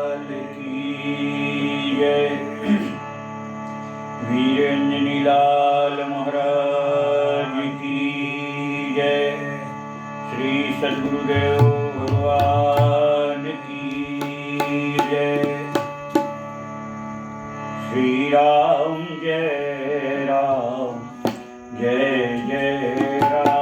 की जय। वीरेंद्र लाल महाराज की जय। श्री सद्गुरुदेव भगवान की जय। श्री राम जय राम जय जय राम।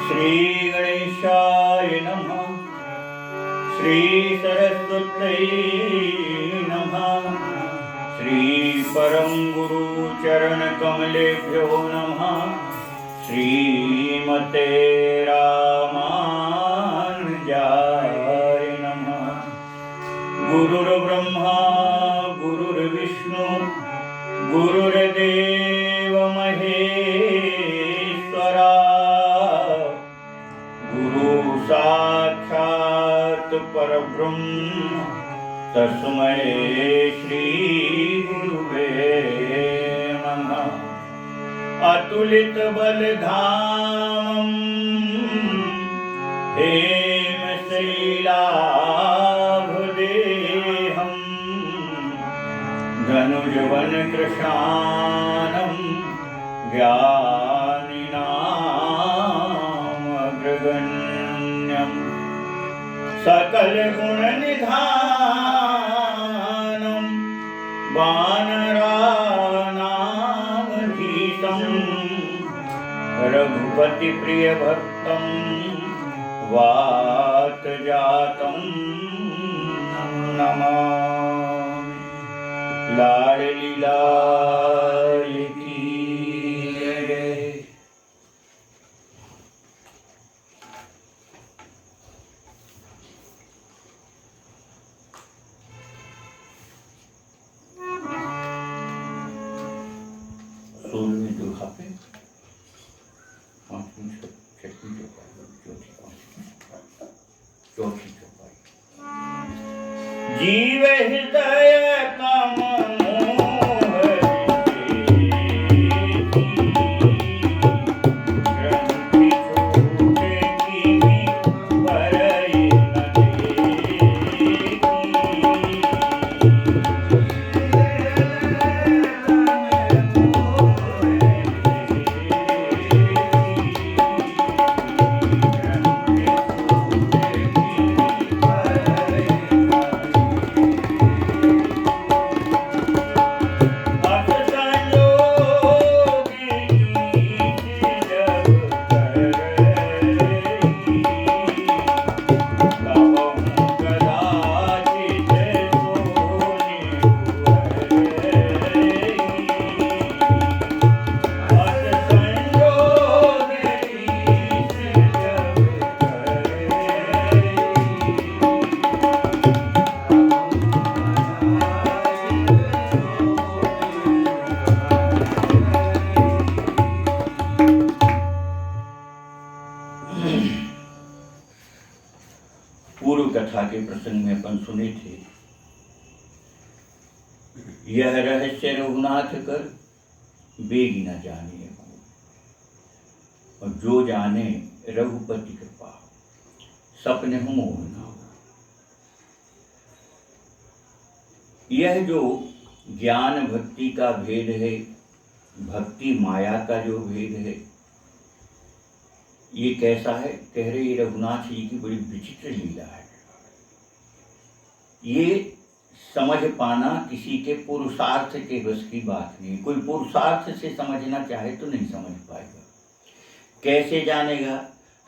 श्री गणेशाय नमः। श्री सरस्वत्यै नमः। श्री परम गुरु चरण कमलेभ्यो नमः। श्रीमते रामानुजाय नमः। गुरुर्ब्रह्मा गुरुर्विष्णु गुरुर्देव महेश्वरा। गुरु साक्षात् परब्रह्म तस्मै श्री गुरुवे नमः। अतुलित बलधामं हेमशैलाभदेहं धनुजवन कृशानं ज्ञानिनामग्रगण्यं सकलगुणनिधानं वानराणामधीशं रघुपतिप्रियभक्तं वातजातं नमामि। लाडली लाल की जय। सोलहवीं दुर्गा पे 5 मिनट 6वीं चौपाई चौथी चौपाई। जीव हृदय कम पूर्व कथा के प्रसंग में अपन सुने थे। यह रहस्य रघुनाथ कर बेगी न जाने को, और जो जाने रघुपति कृपा सपने हो मोह न हो। यह जो ज्ञान भक्ति का भेद है, भक्ति माया का जो भेद है, ये कैसा है? कह रहे ये रघुनाथ जी की बड़ी विचित्र लीला है। ये समझ पाना किसी के पुरुषार्थ के बस की बात नहीं। कोई पुरुषार्थ से समझना चाहे तो नहीं समझ पाएगा। कैसे जानेगा?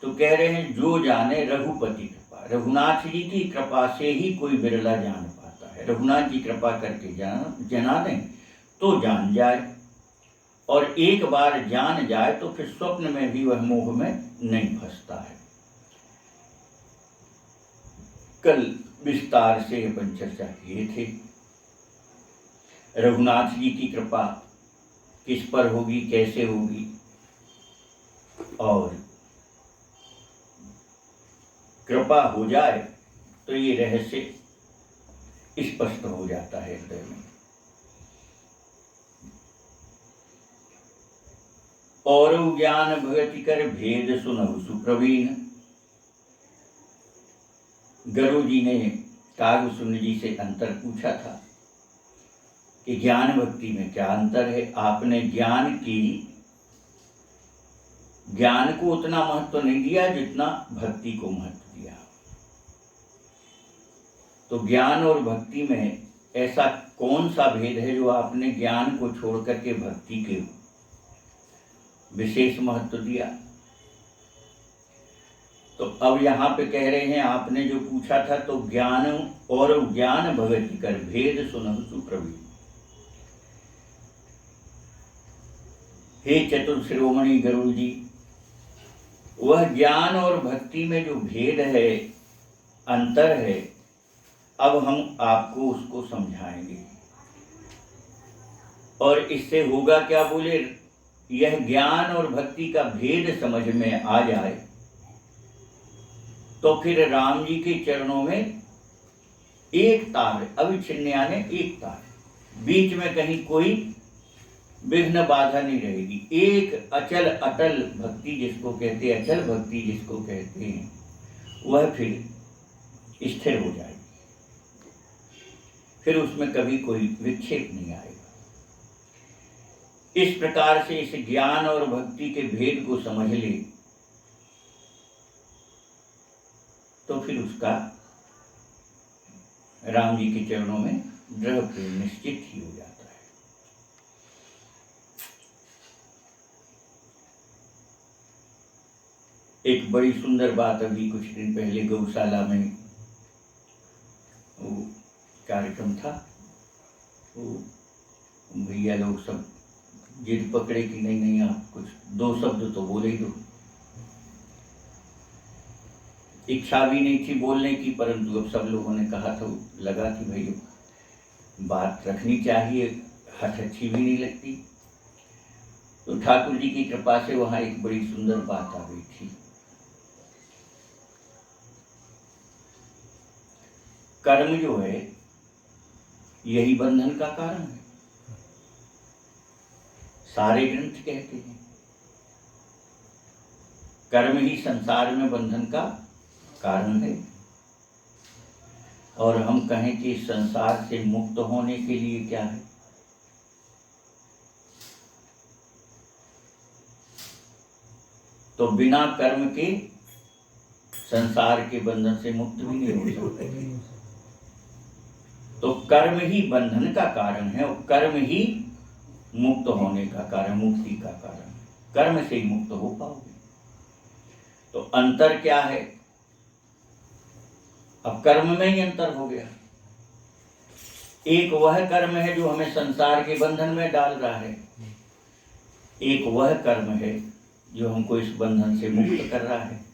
तो कह रहे हैं जो जाने रघुपति कृपा। रघुनाथ जी की कृपा से ही कोई बिरला जान पाता है। रघुनाथ जी कृपा करके जना दें तो जान जाए, और एक बार जान जाए तो फिर स्वप्न में भी वह मोह में नहीं फंसता है। कल विस्तार से अपन चर्चा किए थे। रघुनाथ जी की कृपा किस पर होगी, कैसे होगी, और कृपा हो जाए तो ये रहस्य स्पष्ट हो जाता है हृदय में। और ज्ञान भगति कर भेद सुनहु सुप्रवीण। गुरु जी ने कागभूषण जी से अंतर पूछा था कि ज्ञान भक्ति में क्या अंतर है। आपने ज्ञान को उतना महत्व नहीं दिया जितना भक्ति को महत्व दिया। तो ज्ञान और भक्ति में ऐसा कौन सा भेद है जो आपने ज्ञान को छोड़ करके भक्ति के विशेष महत्व दिया? तो अब यहाँ पे कह रहे हैं, आपने जो पूछा था, तो ज्ञान और ज्ञान भगति कर भेद सुनहु सुप्रवीण। हे चतुर शिरोमणि गरुड़ जी, वह ज्ञान और भक्ति में जो भेद है, अंतर है, अब हम आपको उसको समझाएंगे। और इससे होगा क्या, बोले, यह ज्ञान और भक्ति का भेद समझ में आ जाए तो फिर राम जी के चरणों में एक तार, अविच्छिन्न यानी एक तार, बीच में कहीं कोई विघ्न बाधा नहीं रहेगी। एक अचल अटल भक्ति जिसको कहते हैं, अचल भक्ति जिसको कहते हैं, वह फिर स्थिर हो जाएगी, फिर उसमें कभी कोई विक्षेप नहीं आएगा। इस प्रकार से इस ज्ञान और भक्ति के भेद को समझ ले तो फिर उसका राम जी के चरणों में दृढ़ प्रेम निश्चित ही हो जाता है। एक बड़ी सुंदर बात अभी कुछ दिन पहले गौशाला में वो कार्यक्रम था, वो भैया लोग सब जिद पकड़े कि नहीं नहीं, आप कुछ दो शब्द तो बोले ही दो। इच्छा भी नहीं थी बोलने की, परंतु अब सब लोगों ने कहा तो लगा कि भाई बात रखनी चाहिए, हठ अच्छी भी नहीं लगती। तो ठाकुर जी की कृपा से वहाँ एक बड़ी सुंदर बात आ गई थी। कर्म जो है यही बंधन का कारण है, सारे ग्रंथ कहते हैं। कर्म ही संसार में बंधन का कारण है। और हम कहें कि संसार से मुक्त होने के लिए क्या है, तो बिना कर्म के संसार के बंधन से मुक्त भी नहीं हो सकते। तो कर्म ही बंधन का कारण है और कर्म ही मुक्त होने का कारण, मुक्ति का कारण। कर्म से ही मुक्त हो पाओगे। तो अंतर क्या है, अब कर्म में ही अंतर हो गया। एक वह कर्म है जो हमें संसार के बंधन में डाल रहा है, एक वह कर्म है जो हमको इस बंधन से मुक्त कर रहा है।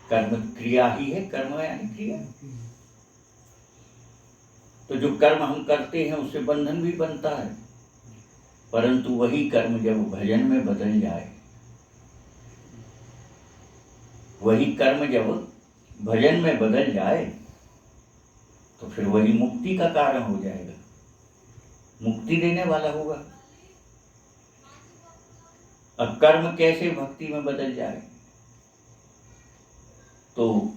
कर्म क्रिया ही है, कर्म यानी क्रिया। तो जो कर्म हम करते हैं उससे बंधन भी बनता है, परंतु वही कर्म जब भजन में बदल जाए, वही कर्म जब भजन में बदल जाए तो फिर वही मुक्ति का कारण हो जाएगा, मुक्ति देने वाला होगा। अब कर्म कैसे भक्ति में बदल जाए, तो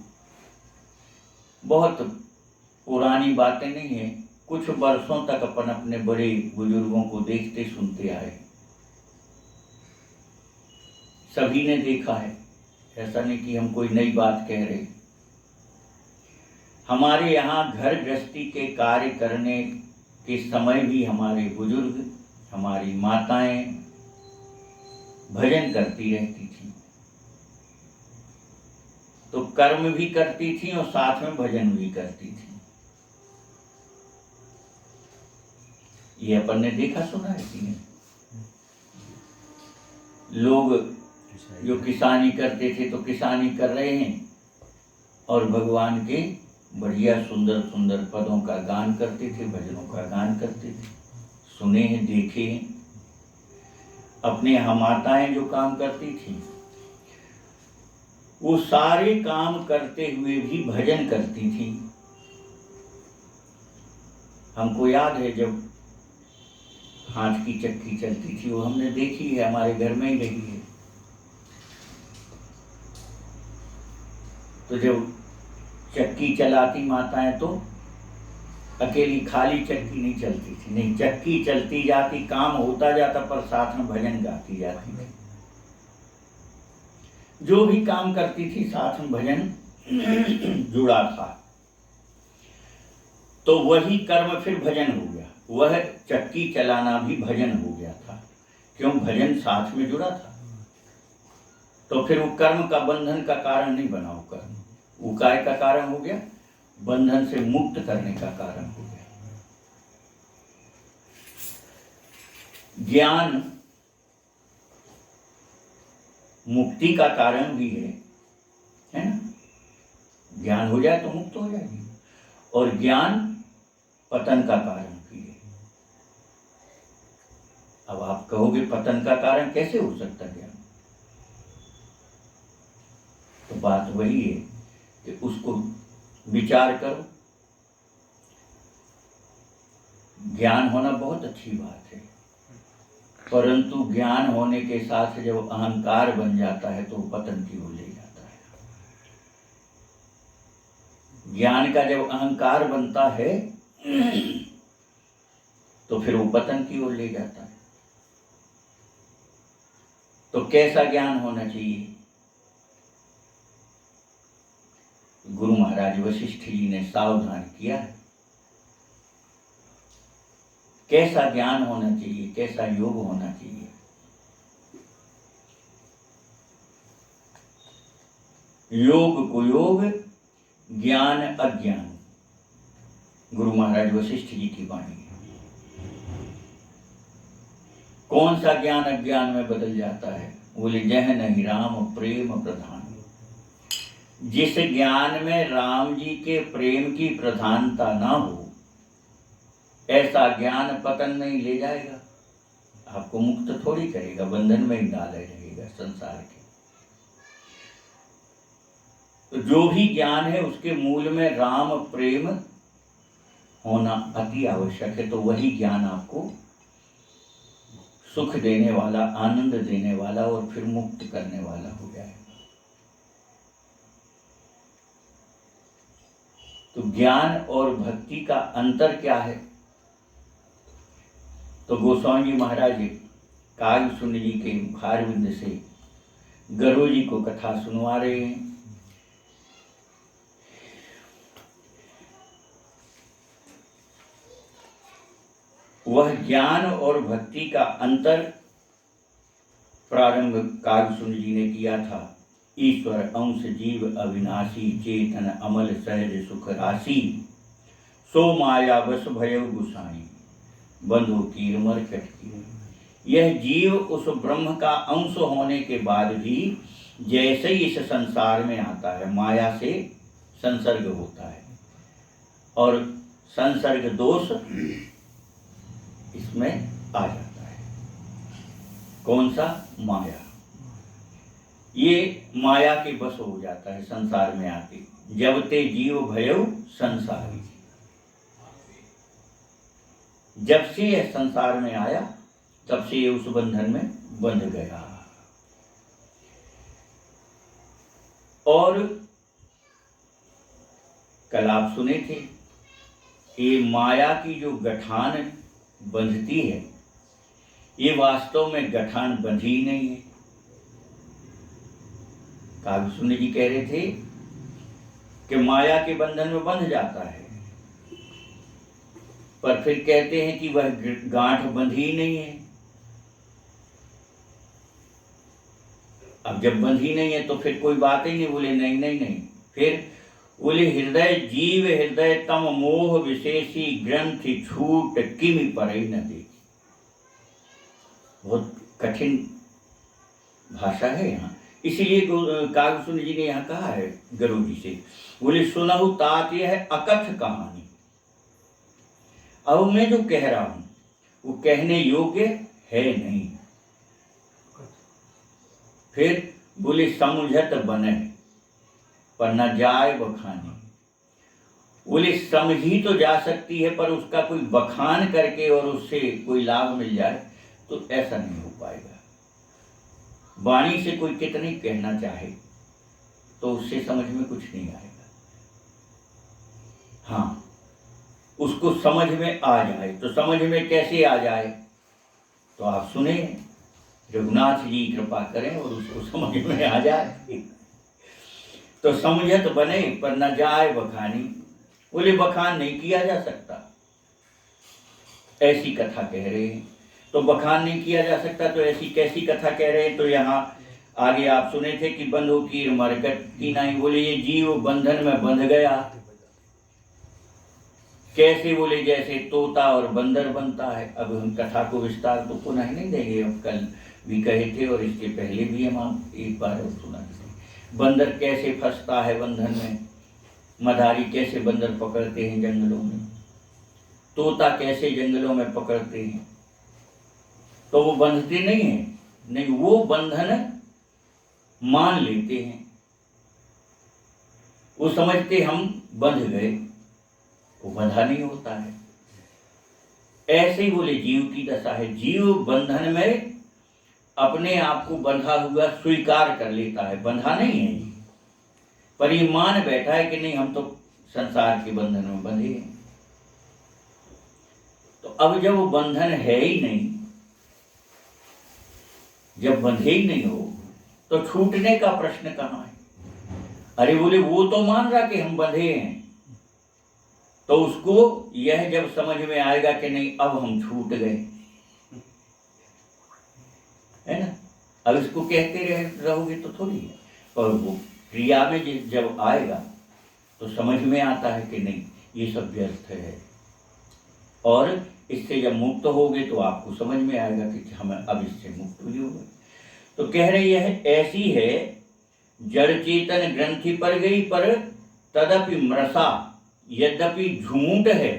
बहुत पुरानी बातें नहीं है, कुछ वर्षों तक अपन अपने बड़े बुजुर्गों को देखते सुनते आए, सभी ने देखा है, ऐसा नहीं कि हम कोई नई बात कह रहे। हमारे यहाँ घर गृहस्थी के कार्य करने के समय भी हमारे बुजुर्ग, हमारी माताएं भजन करती रहती थी। तो कर्म भी करती थी और साथ में भजन भी करती थी। ये अपन ने देखा सुना है कि नहीं? लोग जो किसानी करते थे तो किसानी कर रहे हैं और भगवान के बढ़िया सुंदर सुंदर पदों का गान करते थे, भजनों का गान करते थे, सुने हैं, देखे हैं। अपने यहाँ माताएं जो काम करती थी वो सारे काम करते हुए भी भजन करती थी। हमको याद है जब हाथ की चक्की चलती थी, वो हमने देखी है, हमारे घर में ही रही है। तो जब चक्की चलाती माताएं तो अकेली खाली चक्की नहीं चलती थी, नहीं, चक्की चलती जाती, काम होता जाता, पर साथ में भजन गाती जाती थी। जो भी काम करती थी साथ में भजन जुड़ा था। तो वही कर्म फिर भजन हो गया, वह चक्की चलाना भी भजन हो गया था। क्यों? भजन साथ में जुड़ा था। तो फिर वो कर्म का बंधन का कारण नहीं बना, वो कर्म वो काय का कारण हो गया, बंधन से मुक्त करने का कारण हो गया। ज्ञान मुक्ति का कारण भी है ना। ज्ञान हो जाए तो मुक्त हो जाएगी, और ज्ञान पतन का कारण भी है। अब आप कहोगे पतन का कारण कैसे हो सकता है ज्ञान? तो बात वही है कि उसको विचार करो। ज्ञान होना बहुत अच्छी बात है, परंतु ज्ञान होने के साथ जब अहंकार बन जाता है तो पतन की ओर ले जाता है। ज्ञान का जब अहंकार बनता है तो फिर वो पतन की ओर ले जाता है। तो कैसा ज्ञान होना चाहिए? गुरु महाराज वशिष्ठ जी ने सावधान किया है। कैसा ज्ञान होना चाहिए, कैसा योग होना चाहिए? योग कुयोग, ज्ञान अज्ञान, गुरु महाराज वशिष्ठ जी की वाणी है। कौन सा ज्ञान अज्ञान में बदल जाता है? बोले जह नहीं राम प्रेम प्रधान। जिस ज्ञान में राम जी के प्रेम की प्रधानता ना हो, ऐसा ज्ञान पतन नहीं ले जाएगा, आपको मुक्त थोड़ी करेगा, बंधन में ही डाले रहेगा संसार के। तो जो भी ज्ञान है उसके मूल में राम प्रेम होना अति आवश्यक है। तो वही ज्ञान आपको सुख देने वाला, आनंद देने वाला और फिर मुक्त करने वाला हो जाएगा। तो ज्ञान और भक्ति का अंतर क्या है? तो गोस्वामी जी महाराज कागसुंड जी के मुखारविंद से गरुड़ जी को कथा सुनवा रहे हैं। वह ज्ञान और भक्ति का अंतर प्रारंभ कागसुंड जी ने किया था। ईश्वर अंश जीव अविनाशी, चेतन अमल सहज सुख राशि, सो माया बस भयउ गुसाई, बंधु कीर मरकट की। यह जीव उस ब्रह्म का अंश होने के बाद भी जैसे ही इस संसार में आता है, माया से संसर्ग होता है और संसर्ग दोष इसमें आ जाता है। कौन सा? माया। ये माया के बस हो जाता है संसार में आके। जब ते जीव भयउ संसारी, जब से यह संसार में आया तब से ये उस बंधन में बंध गया। और कल आप सुने थे, ये माया की जो गठान बंधती है, ये वास्तव में गठान बंधी ही नहीं है। कागसुंड जी कह रहे थे कि माया के बंधन में बंध जाता है, पर फिर कहते हैं कि वह गांठ बंधी ही नहीं है। अब जब बंधी नहीं है तो फिर कोई बात ही नहीं। बोले नहीं नहीं नहीं, फिर बोले हृदय जीव हृदय तम मोह विशेषी, ग्रंथि छूट किमि परई न देखी। बहुत कठिन भाषा है यहाँ, इसीलिए कागसुंड जी ने यहाँ कहा है गरुड़ जी से, बोले सुनहु तात यह है अकथ कहानी। अब मैं जो कह रहा हूं वो कहने योग्य है नहीं। फिर बोले समुझत बने पर न जाए बखानी। बोले समझी तो जा सकती है, पर उसका कोई बखान करके और उससे कोई लाभ मिल जाए तो ऐसा नहीं हो पाएगा। वाणी से कोई कितनी कहना चाहे तो उससे समझ में कुछ नहीं आएगा। हाँ, उसको समझ में आ जाए। तो समझ में कैसे आ जाए? तो आप सुने, रघुनाथ जी कृपा करें और उसको समझ में आ जाए। तो समझत बने पर न जाए बखानी। बोले बखान नहीं किया जा सकता, ऐसी कथा कह रहे हैं। तो बखान नहीं किया जा सकता तो ऐसी कैसी कथा कह रहे हैं? तो यहाँ आगे आप सुने थे कि बंधु कीर मरकट की नहीं, बोले ये जीव बंधन में बंध गया। कैसे? बोले जैसे तोता और बंदर बनता है। अब हम कथा को विस्तार तो पुनः नहीं देंगे, हम कल भी कहे थे और इसके पहले भी हम आप एक बार और सुना थे। बंदर कैसे फंसता है बंधन में, मदारी कैसे बंदर पकड़ते हैं जंगलों में, तोता कैसे जंगलों में पकड़ते हैं। तो वो बंधते नहीं है, नहीं, वो बंधन मान लेते हैं। वो समझते हम बंध गए, वो बंधा नहीं होता है। ऐसे ही बोले जीव की दशा है। जीव बंधन में अपने आप को बंधा हुआ स्वीकार कर लेता है, बंधा नहीं है, पर ये मान बैठा है कि नहीं हम तो संसार के बंधन में बंधे हैं। तो अब जब वो बंधन है ही नहीं, जब बंधे ही नहीं हो तो छूटने का प्रश्न कहाँ है? अरे बोले वो तो मान रहा कि हम बंधे हैं, तो उसको यह जब समझ में आएगा कि नहीं अब हम छूट गए, है ना। अब इसको कहते रहोगे तो थोड़ी है, पर वो क्रिया में जब आएगा तो समझ में आता है कि नहीं ये सब व्यर्थ है, और इससे जब मुक्त होगे तो आपको समझ में आएगा कि हम अब इससे मुक्त भी हो गए। तो कह रहे यह ऐसी है, जड़ चेतन ग्रंथि पर गई पर तदपि मृषा, यद्यपि झूठ है,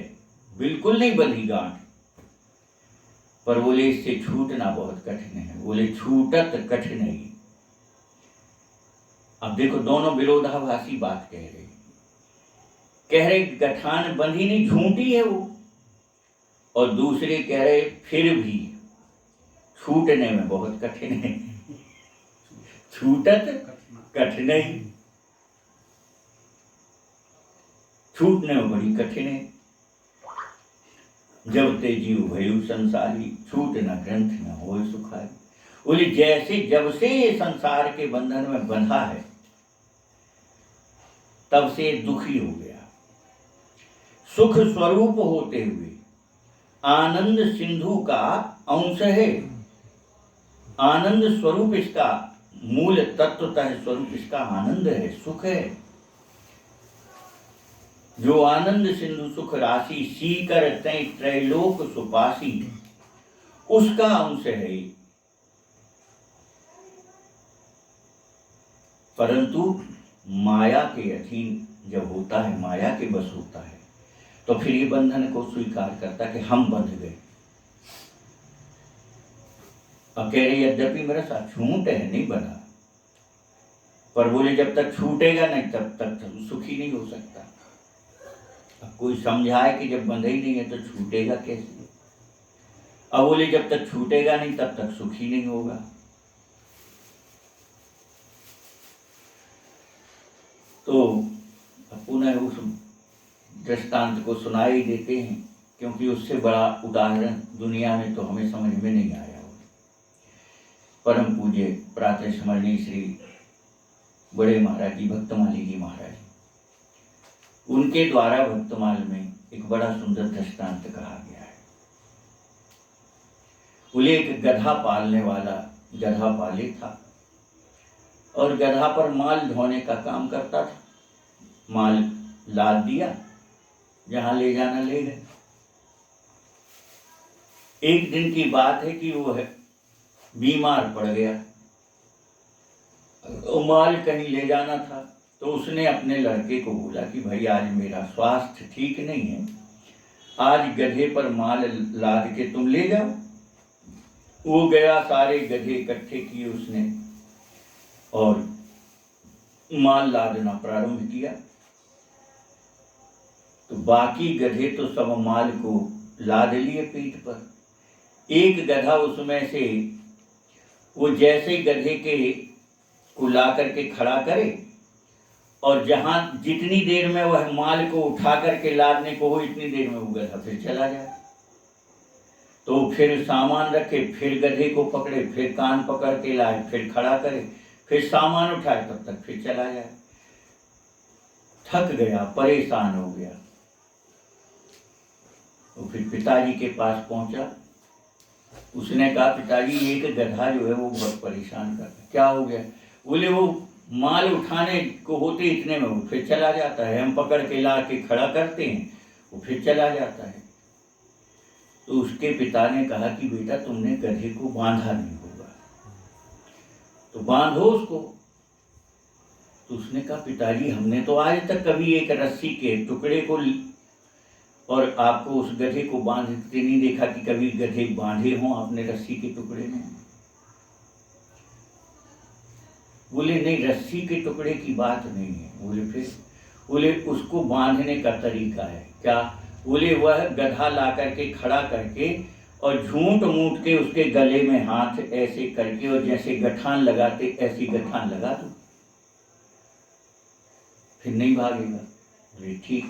बिल्कुल नहीं बंधी गांठ, पर बोले इससे छूटना बहुत कठिन है। बोले छूटत कठिन ही। अब देखो दोनों विरोधाभासी बात कह रहे गठान बंधी नहीं, झूठी है वो, और दूसरे कह रहे फिर भी छूटने में बहुत कठिन है। छूटत कठिन ही, छूटने में बड़ी कठिन है। जब ते जीव भयु संसारी, छूट न ग्रंथ न होय सुखारी। बोले जैसे जब से ये संसार के बंधन में बंधा है तब से दुखी हो गया। सुख स्वरूप होते हुए आनंद सिंधु का अंश है। आनंद स्वरूप इसका मूल तत्वतः स्वरूप इसका आनंद है, सुख है। जो आनंद सिंधु सुख राशि, सीकर तय त्रैलोक सुपासी, उसका अंश है। परंतु माया के अधीन जब होता है, माया के बस होता है, तो फिर ये बंधन को स्वीकार करता कि हम बंध गए। अब कह रहे यद्यपि मेरा साथ छूट है, नहीं बना, पर बोले जब तक छूटेगा नहीं तब तक सुखी नहीं हो सकता। अब कोई समझाए कि जब बंधे ही नहीं है तो छूटेगा कैसे। अब बोले जब तक छूटेगा नहीं तब तक सुखी नहीं होगा। तो पुनः उस दृष्टांत को सुना ही देते हैं, क्योंकि उससे बड़ा उदाहरण दुनिया में तो हमें समझ में नहीं आया। परम पूज्य प्रातः स्मरणीय श्री बड़े महाराज जी, भक्तमाली जी महाराज, उनके द्वारा भक्तमाल में एक बड़ा सुंदर दृष्टांत कहा गया है। बोले एक गधा पालने वाला गधा पाले था, और गधा पर माल ढोने का काम करता था। माल लाद दिया, जहां ले जाना ले गए। एक दिन की बात है कि वो बीमार पड़ गया, वो माल कहीं ले जाना था, तो उसने अपने लड़के को बोला कि भाई आज मेरा स्वास्थ्य ठीक नहीं है, आज गधे पर माल लाद के तुम ले जाओ। वो गया, सारे गधे इकट्ठे किए उसने और माल लादना प्रारंभ किया। तो बाकी गधे तो सब माल को लाद लिए पीठ पर। एक गधा उसमें से वो जैसे गधे के को ला करके खड़ा करे, और जहां जितनी देर में वह माल को उठा करके लादने को हो, इतनी देर में वो गधा फिर चला जाए। तो फिर सामान रखे, फिर गधे को पकड़े, फिर कान पकड़ के लाए, फिर खड़ा करे, फिर सामान उठाए, तब तक फिर चला जाए। थक गया, परेशान हो गया। तो फिर पिताजी के पास पहुंचा उसने कहा पिताजी एक गधा जो है वो बहुत परेशान कर रहा है। क्या हो गया? बोले वो माल उठाने को होते इतने में वो फिर चला जाता है, हम पकड़ के ला के खड़ा करते हैं, वो फिर चला जाता है। तो उसके पिता ने कहा कि बेटा तुमने गधे को बांधा नहीं होगा, तो बांधो उसको। तो उसने कहा पिताजी हमने तो आज तक कभी एक रस्सी के टुकड़े को और आपको उस गधे को बांधते नहीं देखा कि कभी गधे बांधे हों आपने रस्सी के टुकड़े में। बोले नहीं, रस्सी के टुकड़े की बात नहीं है। बोले फिर? बोले उसको बांधने का तरीका है। क्या? बोले वह गधा ला करके खड़ा करके और झूठ मूठ के उसके गले में हाथ ऐसे करके और जैसे गठान लगाते ऐसी गठान लगा दो, फिर नहीं भागेगा। बोले ठीक।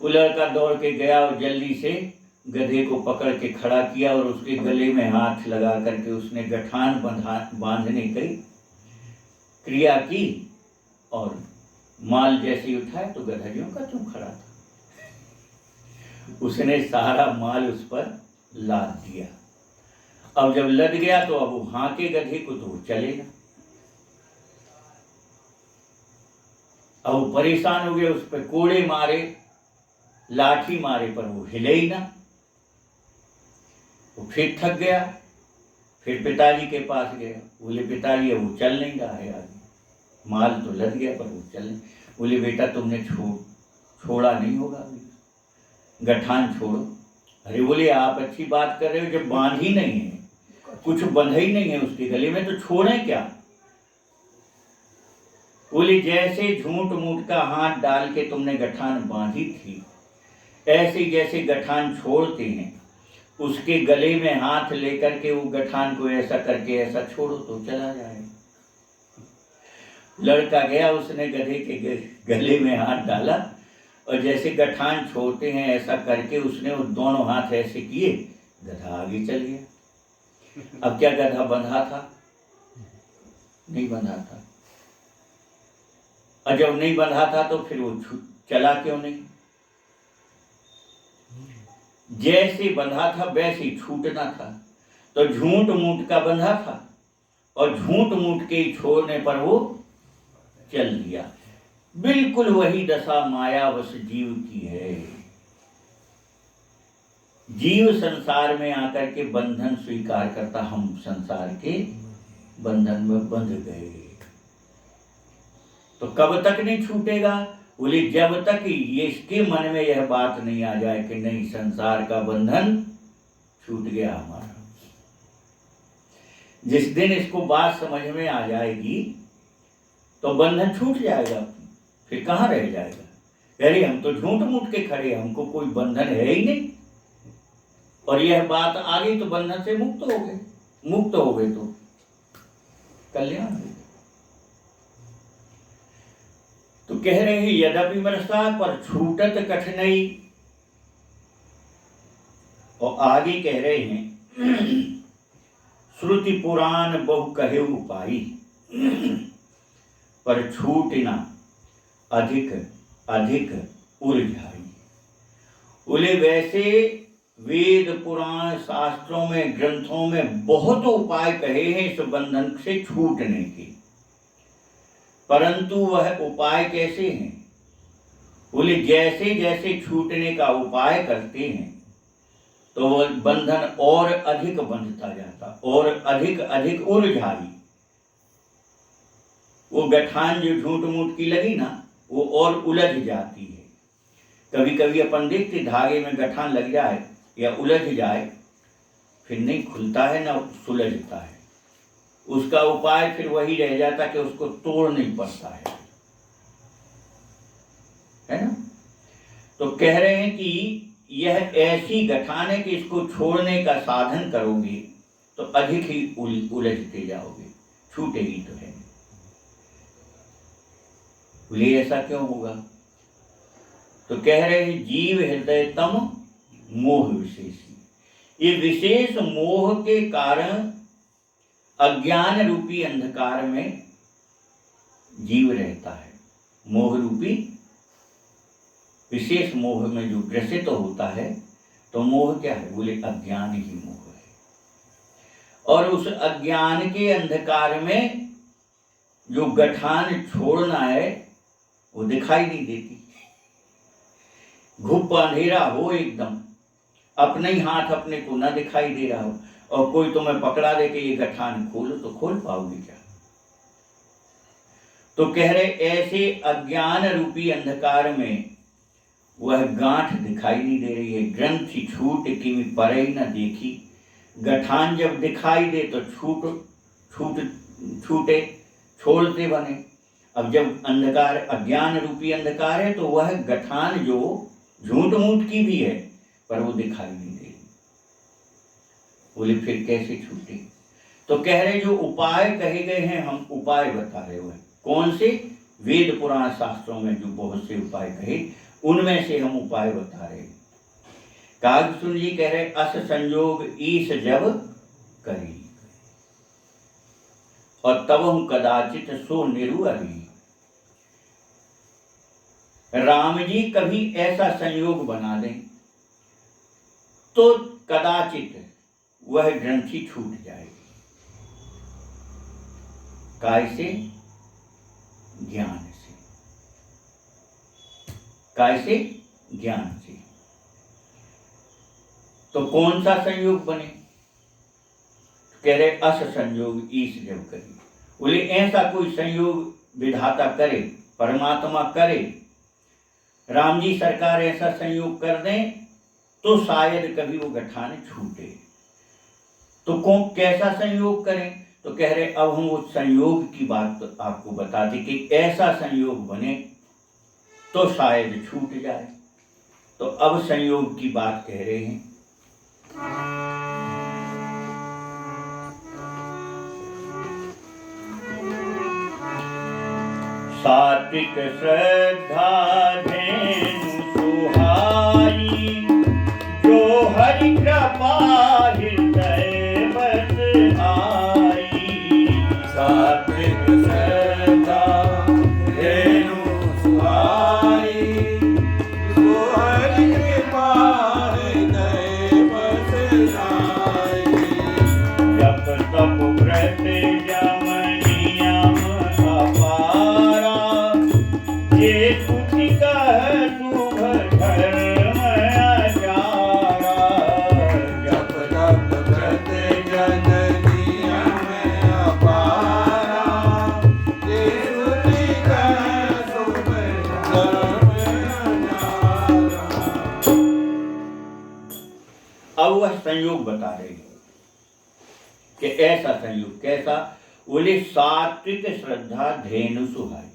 वो लड़का दौड़ के गया और जल्दी से गधे को पकड़ के खड़ा किया और उसके गले में हाथ लगा करके उसने गठान बांधने की क्रिया की और माल जैसे उठाया तो गधा ज्यों का त्यों खड़ा था। उसने सारा माल उस पर लाद दिया। अब जब लद गया तो अब वो हाके गधे को तो वो चलेगा। अब वो परेशान हो गया, उस पर कोड़े मारे, लाठी मारे, पर वो हिले ही ना। वो फिर थक गया, फिर पिताजी के पास गया। बोले पिताजी वो चल नहीं रहा है आगे, माल तो लद गया पर वो चल नहीं। बोले बेटा तुमने छोड़ा नहीं होगा, गठान छोड़ो। अरे बोले आप अच्छी बात कर रहे हो, जब बांध ही नहीं है, कुछ बंधा ही नहीं है उसके गले में, तो छोड़े क्या? बोले जैसे झूठ मूठ का हाथ डाल के तुमने गठान बांधी थी, ऐसे जैसे गठान छोड़ते हैं, उसके गले में हाथ लेकर के वो गठान को ऐसा करके ऐसा छोड़ो तो चला जाए। लड़का गया, उसने गधे के गले में हाथ डाला और जैसे गठान छोड़ते हैं ऐसा करके उसने वो दोनों हाथ ऐसे किए, गधा आगे चल गया। अब क्या गधा बंधा था? नहीं बंधा था। और जब नहीं बंधा था तो फिर वो चला क्यों नहीं? जैसे बंधा था वैसे ही छूटना था, तो झूठ मूठ का बंधा था और झूठ मूठ के छोड़ने पर वो चल दिया। बिल्कुल वही दशा मायावश जीव की है। जीव संसार में आकर के बंधन स्वीकार करता, हम संसार के बंधन में बंध गए। तो कब तक नहीं छूटेगा? बोले जब तक इसके मन में यह बात नहीं आ जाए कि नहीं संसार का बंधन छूट गया हमारा। जिस दिन इसको बात समझ में आ जाएगी तो बंधन छूट जाएगा, फिर कहाँ रह जाएगा। अरे हम तो झूठ मूठ के खड़े, हमको कोई बंधन है ही नहीं, और यह बात आ गई तो बंधन से मुक्त हो गए। मुक्त हो गए तो कल्याण हो। तो कह रहे हैं यद्यपि मनसा पर छूटत कठिनाई। और आगे कह रहे हैं श्रुति पुराण बहु कहे उपाई, पर छूटना अधिक अधिक उलझाई। बोले वैसे वेद पुराण शास्त्रों में ग्रंथों में बहुत उपाय कहे हैं इस बंधन से छूटने के, परंतु वह उपाय कैसे हैं? बोले जैसे जैसे छूटने का उपाय करते हैं तो वह बंधन और अधिक बंधता जाता, और अधिक अधिक उलझाई। वो गठान जो झूठ मूठ की लगी ना, वो और उलझ जाती है। कभी कभी अपन देखते धागे में गठान लग जाए या उलझ जाए, फिर नहीं खुलता है ना सुलझता है। उसका उपाय फिर वही रह जाता कि उसको तोड़ नहीं पड़ता है ना। तो कह रहे हैं कि यह ऐसी गठान है कि इसको छोड़ने का साधन करोगे तो अधिक ही उलझते जाओगे, छूटेगी तो है। बोले ऐसा क्यों होगा? तो कह रहे हैं जीव हृदय तम मोह विशेषी। ये विशेष मोह के कारण अज्ञान रूपी अंधकार में जीव रहता है। मोह रूपी विशेष मोह में जो ग्रसित होता है, तो मोह क्या है? बोले अज्ञान ही मोह है। और उस अज्ञान के अंधकार में जो गठान छोड़ना है वो दिखाई नहीं देती। घुप अंधेरा हो एकदम, अपने ही हाथ अपने को ना दिखाई दे रहा हो, और कोई तुम्हें पकड़ा दे कि ये गठान खोलो, तो खोल पाओगे क्या? तो कह रहे ऐसे अज्ञान रूपी अंधकार में वह गांठ दिखाई नहीं दे रही है। ग्रंथि छूट कि परे न देखी, गठान जब दिखाई दे तो छूटे, छोड़ते बने। अब जब अंधकार, अज्ञान रूपी अंधकार है, तो वह गठान जो झूठ मूठ की भी है पर वो दिखाई नहीं दे रही। बोले फिर कैसे छूटे? तो कह रहे जो उपाय कहे गए हैं, हम उपाय बता रहे हुए। कौन से? वेद पुराण शास्त्रों में जो बहुत से उपाय कहे, उनमें से हम उपाय बता रहे। कागसुन जी कह रहे अस संयोग ईश जब करी, और तब हम कदाचित सो निरुअरी। राम जी कभी ऐसा संयोग बना दें तो कदाचित वह ग्रंथि छूट जाएगी। काय से? ज्ञान से। काय से? ज्ञान से। तो कौन सा संयोग बने? कह रहे अस संयोग ईश जब करी। बोले ऐसा कोई संयोग विधाता करे, परमात्मा करे, राम जी सरकार ऐसा संयोग कर दें तो शायद कभी वो गठान छूटे। तो कौन कैसा संयोग करें? तो कह रहे अब हम उस संयोग की बात तो आपको बताते कि ऐसा संयोग बने तो शायद छूट जाए। तो अब संयोग की बात कह रहे हैं। सात्विक श्रद्धा धेनु सुहाई, जो हरि कृपा हृदय बस आई। सात्विक श्रद्धा धेनु सुहाई, जो हरि कृपा हृदय बस आई। जप तप व्रत जम नियम अपारा, ये कुछ कह शुभ धर्म आचारा। जप तप व्रत जन नियम अपारा, ये कुछ कह शुभ धर्म आचारा। अब वह संयोग बता रहे हैं कि ऐसा संयोग कैसा? बोले सात्विक श्रद्धा धेनु सुहाई।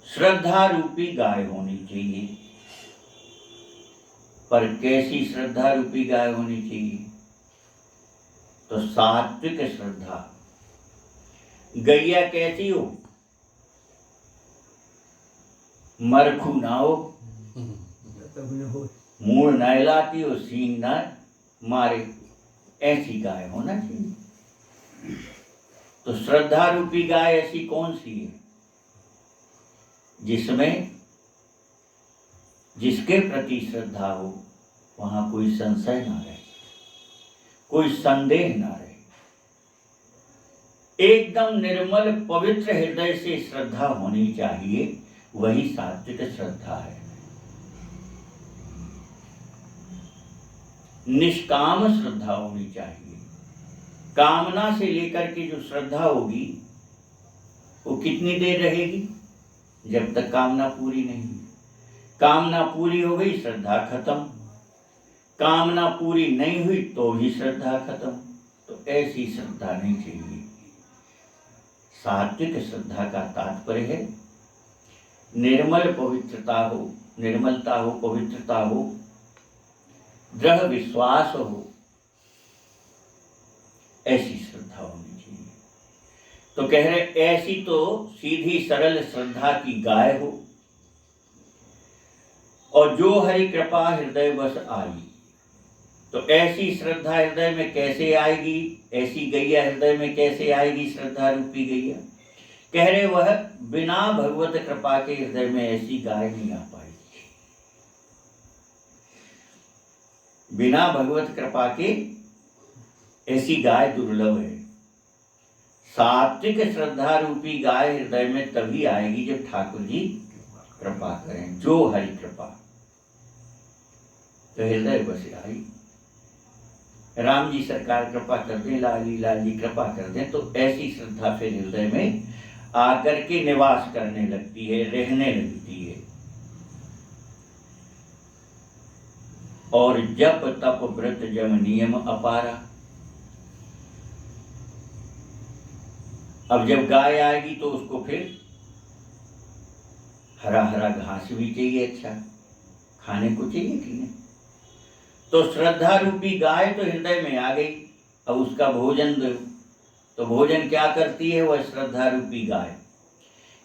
श्रद्धा रूपी गाय होनी चाहिए, पर कैसी श्रद्धा रूपी गाय होनी चाहिए? तो सात्विक श्रद्धा। गैया कैसी हो? मरखू ना हो, मूड़ न हिलाती हो, सींग ना मारे, ऐसी गाय होना चाहिए। तो श्रद्धा रूपी गाय ऐसी कौन सी है? जिसमें जिसके प्रति श्रद्धा हो वहां कोई संशय ना रहे, कोई संदेह ना रहे, एकदम निर्मल पवित्र हृदय से श्रद्धा होनी चाहिए। वही सात्विक श्रद्धा है। निष्काम श्रद्धा होनी चाहिए। कामना से लेकर के जो श्रद्धा होगी वो कितनी देर रहेगी? जब तक कामना पूरी नहीं। कामना पूरी हो गई, श्रद्धा खत्म। कामना पूरी नहीं हुई तो भी श्रद्धा खत्म। तो ऐसी श्रद्धा नहीं चाहिए। सात्विक श्रद्धा का तात्पर्य है निर्मल पवित्रता हो, निर्मलता हो, पवित्रता हो, दृढ़ विश्वास हो, ऐसी श्रद्धा होनी चाहिए। तो कह रहे ऐसी तो सीधी सरल श्रद्धा की गाय हो, और जो हरि कृपा हृदय बस आई। तो ऐसी श्रद्धा हृदय में कैसे आएगी? ऐसी गैया हृदय में कैसे आएगी? श्रद्धा रूपी गैया। कह रहे वह बिना भगवत कृपा के हृदय में ऐसी गाय नहीं आ पाएगी। बिना भगवत कृपा के ऐसी गाय दुर्लभ है। सात्विक श्रद्धा रूपी गाय हृदय में तभी आएगी जब ठाकुर जी कृपा करें, जो हरि कृपा, तो हृदय बस आई। राम जी सरकार कृपा कर दें, लाली लाल जी कृपा कर दें, तो ऐसी श्रद्धा फिर हृदय में आकर के निवास करने लगती है, रहने लगती है। और जप तप व्रत जम नियम अपारा। अब जब गाय आएगी तो उसको फिर हरा हरा घास भी चाहिए, अच्छा खाने को चाहिए कि नहीं। तो श्रद्धा रूपी गाय तो हृदय में आ गई, अब उसका भोजन दो। तो भोजन क्या करती है वह श्रद्धा रूपी गाय?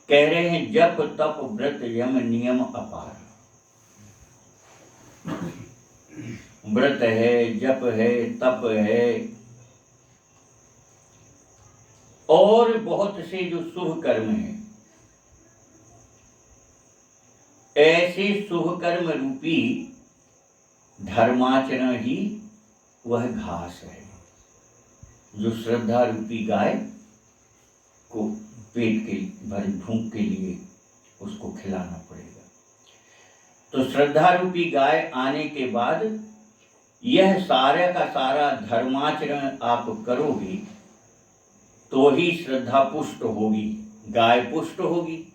कह रहे हैं जप तप व्रत यम नियम अपार। व्रत है, जप है, तप है, और बहुत से जो शुभ कर्म हैं, ऐसे शुभ कर्म रूपी धर्माचरण ही वह घास है जो श्रद्धा रूपी गाय को पेट के भरी भूख के लिए उसको खिलाना पड़ेगा। तो श्रद्धा रूपी गाय आने के बाद यह सारे का सारा धर्माचरण आप करोगे तो ही श्रद्धा पुष्ट होगी, गाय पुष्ट होगी।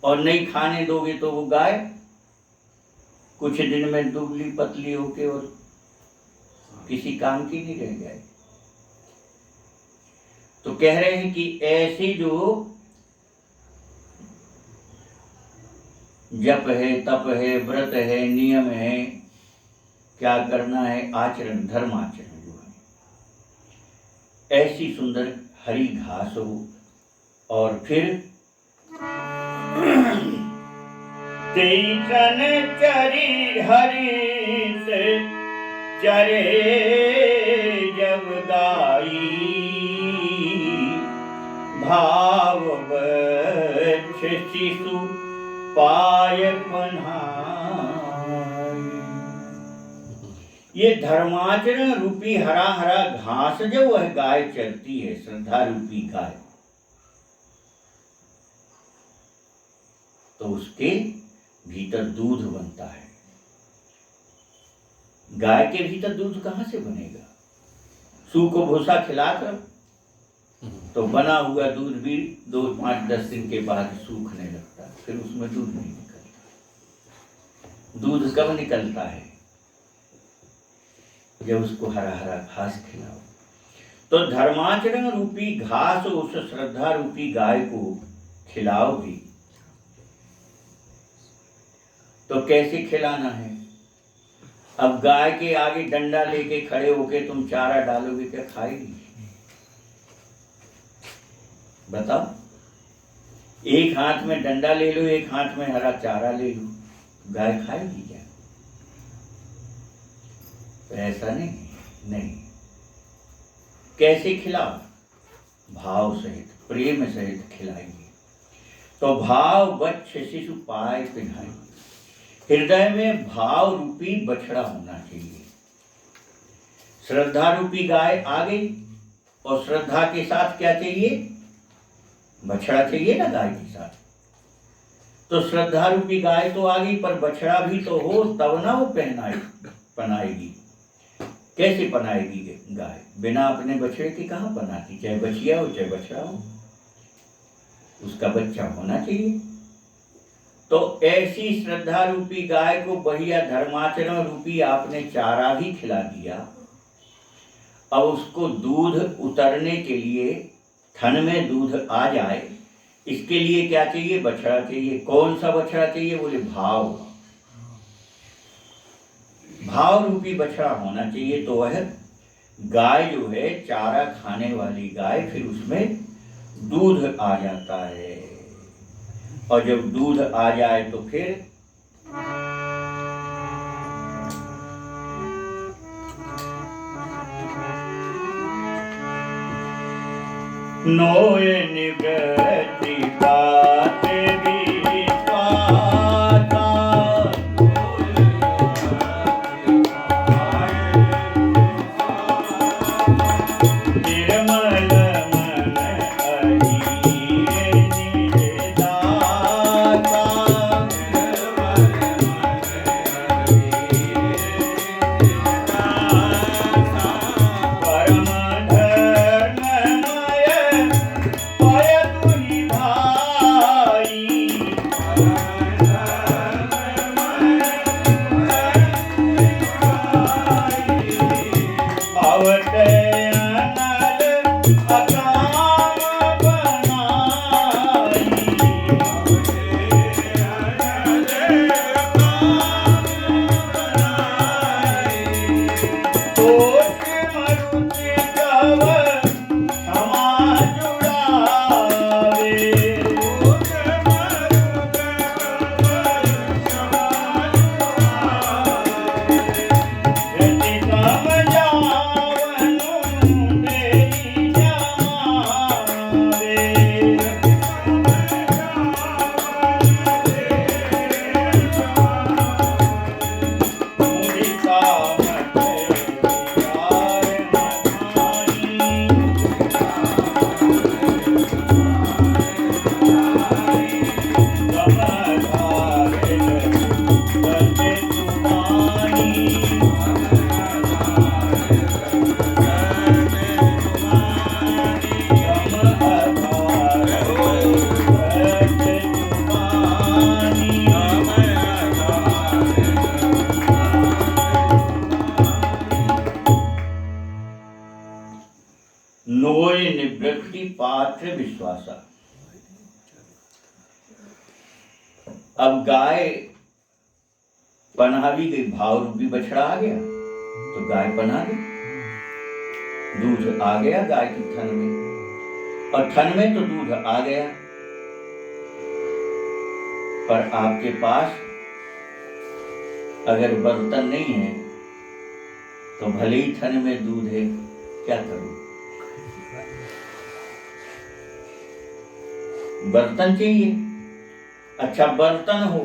और नहीं खाने दोगे तो वो गाय कुछ दिन में दुबली पतली होके और किसी काम की नहीं रह जाए। तो कह रहे हैं कि ऐसे जो जप है, तप है, व्रत है, नियम है, क्या करना है, आचरण, धर्माचरण जो है, ऐसी सुंदर हरी घास हो। और फिर तेजन चरी हरित चरे जब गाई, भाव बच्छ शिशु पाय पन्हाई। ये धर्माचरण रूपी हरा हरा घास जो वह गाय चरती है, श्रद्धा रूपी गाय, तो उसके भीतर दूध बनता है। गाय के भीतर दूध कहां से बनेगा? सूख को भूसा खिलाकर तो बना हुआ दूध भी 2, 5, 10 दिन के बाद सूखने लगता है, फिर उसमें दूध नहीं निकलता। दूध कब निकलता है? जब उसको हरा हरा घास खिलाओ। तो धर्माचरण रूपी घास उस श्रद्धा रूपी गाय को खिलाओगी। तो कैसे खिलाना है? अब गाय के आगे डंडा लेके खड़े होके तुम चारा डालोगे, क्या खाएगी? बताओ। एक हाथ में डंडा ले लो, एक हाथ में हरा चारा ले लो, गाय खाएगी क्या? तो ऐसा नहीं। कैसे खिलाओ? भाव सहित, प्रेम सहित खिलाएंगे। तो भाव बच्छ शिशु पाय पिन्हाई। हृदय में भाव रूपी बछड़ा होना चाहिए। श्रद्धा रूपी गाय आ गई और श्रद्धा के साथ क्या चाहिए? बछड़ा चाहिए ना गाय के साथ। तो श्रद्धा रूपी गाय तो आ गई, पर बछड़ा भी तो हो तब ना वो पनाएगी। कैसे पनाएगी गाय? बिना अपने बछड़े के कहाँ पनाती? चाहे बछिया हो चाहे बछड़ा हो, उसका बच्चा होना चाहिए। तो ऐसी श्रद्धा रूपी गाय को बढ़िया धर्माचरण रूपी आपने चारा भी खिला दिया। अब उसको दूध उतरने के लिए, थन में दूध आ जाए, इसके लिए क्या चाहिए? बछड़ा चाहिए। कौन सा बछड़ा चाहिए? बोले भाव। भाव रूपी बछड़ा होना चाहिए। तो वह गाय जो है, चारा खाने वाली गाय, फिर उसमें दूध आ जाता है। और जब दूध आ जाए तो फिर नोए निगति बात भी पाता, निवृत्ति पात्र विश्वासा। अब गाय पनहा भी गई, भाव रूपी बछड़ा आ गया तो गाय पनहा गई, दूध आ गया गाय की थन में, और थन में तो दूध आ गया, पर आपके पास अगर बर्तन नहीं है तो भले ही थन में दूध है, क्या करूं? बर्तन चाहिए। अच्छा, बर्तन हो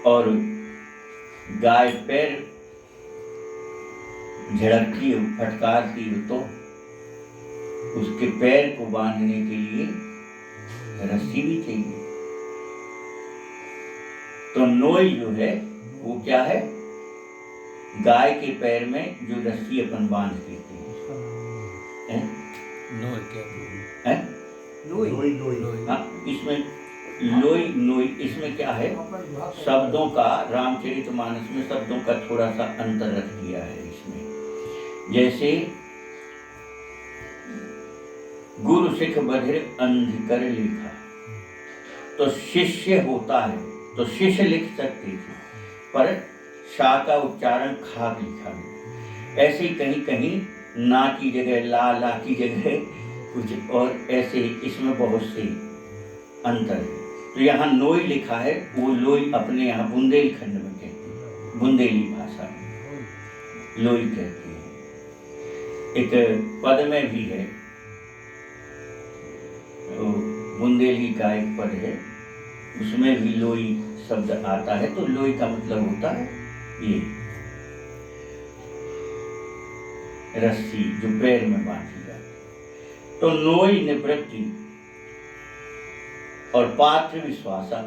और गाय पैर झड़कती हो, फटकारती हो, तो उसके पैर को बांधने के लिए रस्सी भी चाहिए। तो नोई जो है वो क्या है? गाय के पैर में जो रस्सी अपन बांध देते हैं, नोई क्या है? लोई। हाँ, इसमें लोई नोई, इसमें क्या है? शब्दों का, रामचरितमानस में शब्दों का थोड़ा सा अंतर रख दिया है इसमें। जैसे गुरु सिख बधिर अंध कर लिखा, तो शिष्य होता है तो शिष्य लिख सकते थे, पर शा का उच्चारण खाक लिखा गया। ऐसे ही कहीं कहीं ना की जगह ला की जगह कुछ और, ऐसे इसमें बहुत से अंतर है। तो यहाँ नोई लिखा है, वो लोई अपने यहाँ बुंदेलखंड में कहते हैं, बुंदेली भाषा में लोई कहते हैं। एक पद में भी है, बुंदेली का एक पद है, उसमें भी लोई शब्द आता है। तो लोई का मतलब होता है ये रस्सी जो पैर में बांधी जाती है। तो नोई निवृत्ति और पात्र विश्वासा।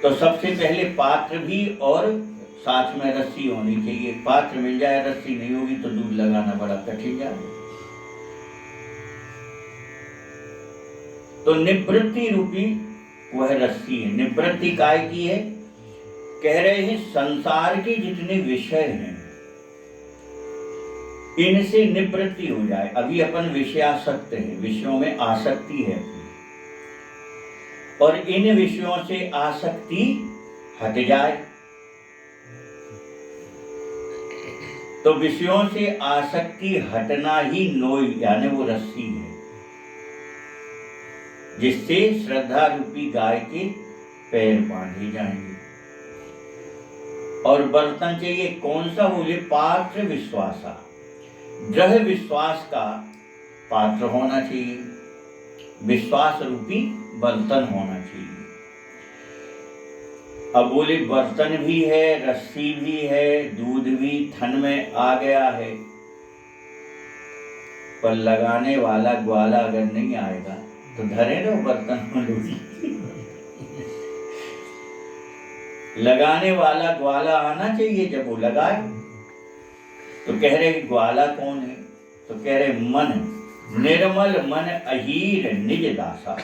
तो सबसे पहले पात्र भी और साथ में रस्सी होनी चाहिए। पात्र मिल जाए, रस्सी नहीं होगी तो दूध लगाना बड़ा कठिन जाए। तो निवृत्ति रूपी वह रस्सी है। निवृत्ति काय की है? कह रहे हैं संसार के जितने विषय हैं इनसे निवृत्ति हो जाए। अभी अपन विषयासक्त हैं, विषयों में आसक्ति है अपनी, और इन विषयों से आसक्ति हट जाए। तो विषयों से आसक्ति हटना ही नोई यानी वो रस्सी है, जिससे श्रद्धा रूपी गाय के पैर बांधे जाएंगे। और बर्तन चाहिए, कौन सा? बोले पात्र विश्वासा। दृढ़ विश्वास का पात्र होना चाहिए, विश्वास रूपी बर्तन होना चाहिए। अब बोले बर्तन भी है, रस्सी भी है, दूध भी थन में आ गया है, पर लगाने वाला ग्वाला अगर नहीं आएगा तो धरे रहो बर्तन में लोई। लगाने वाला ग्वाला आना चाहिए जब वो लगाए। तो कह रहे ग्वाला कौन है? तो कह रहे मन, निर्मल मन अहीर निज दासा।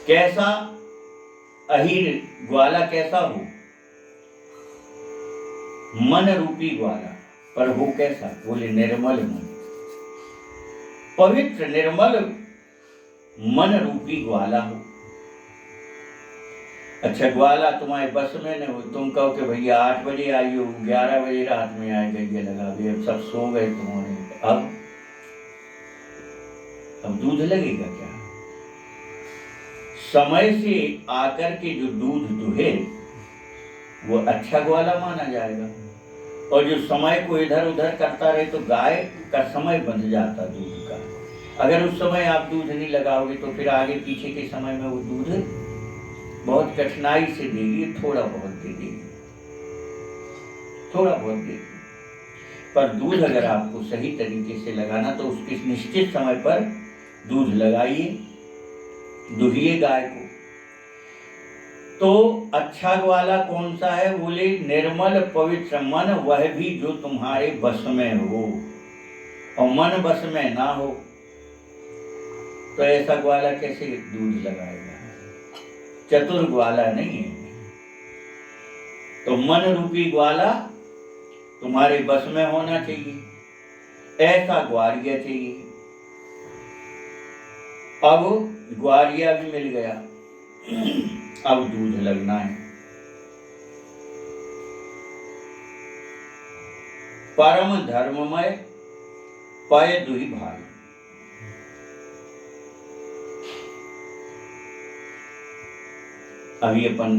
कैसा अहीर ग्वाला कैसा हो? मन रूपी ग्वाला, पर हो कैसा? बोले निर्मल मन, पवित्र निर्मल मन रूपी ग्वाला हो। अच्छा, ग्वाला तुम्हारे बस में न हो, तुम कहो कि भैया 8 बजे आई हो, 11 बजे रात में आए, गैया लगा दिए, अब सब सो गए तुम्हारे, अब दूध लगेगा क्या? समय से आकर के जो दूध दुहे वो अच्छा ग्वाला माना जाएगा, और जो समय को इधर उधर करता रहे तो गाय का समय बंध जाता दूध का। अगर उस समय आप दूध नहीं लगाओगे तो फिर आगे पीछे के समय में वो दूध बहुत कठिनाई से देगी, थोड़ा बहुत दे देगी, थोड़ा बहुत देगी। पर दूध अगर आपको सही तरीके से लगाना तो उसके निश्चित समय पर दूध लगाइए, दुहिए गाय को। तो अच्छा ग्वाला कौन सा है? बोले निर्मल पवित्र मन, वह भी जो तुम्हारे बस में हो। और मन बस में ना हो तो ऐसा ग्वाला कैसे दूध लगाएगा? चतुर ग्वाला नहीं है। तो मन रूपी ग्वाला तुम्हारे बस में होना चाहिए, ऐसा ग्वारिया चाहिए। अब ग्वारिया भी मिल गया, अब दूध लगना है। परम धर्ममय पय दुहि भाई। अभी अपन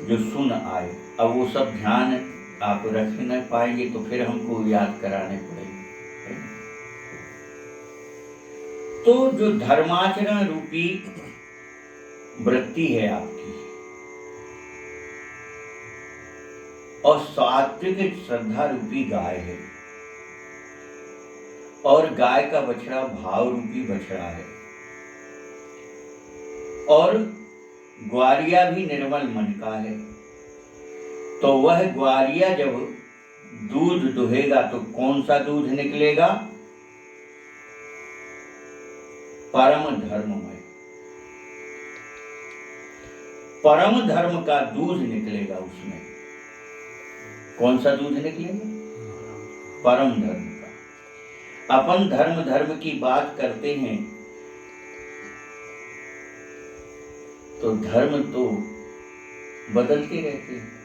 जो सुन आए, अब वो सब ध्यान आप रख नहीं पाएंगे तो फिर हमको याद कराने पड़ेंगे। तो जो धर्माचरण रूपी वृत्ति है आपकी, और सात्विक श्रद्धा रूपी गाय है, और गाय का बछड़ा भाव रूपी बछड़ा है, और ग्वारिया भी निर्मल मन का है। तो वह ग्वारिया जब दूध दुहेगा तो कौन सा दूध निकलेगा? परम धर्ममय, परम धर्म का दूध निकलेगा उसमें। कौन सा दूध निकलेगा? परम धर्म का। अपन धर्म धर्म की बात करते हैं तो धर्म तो बदलते रहते हैं,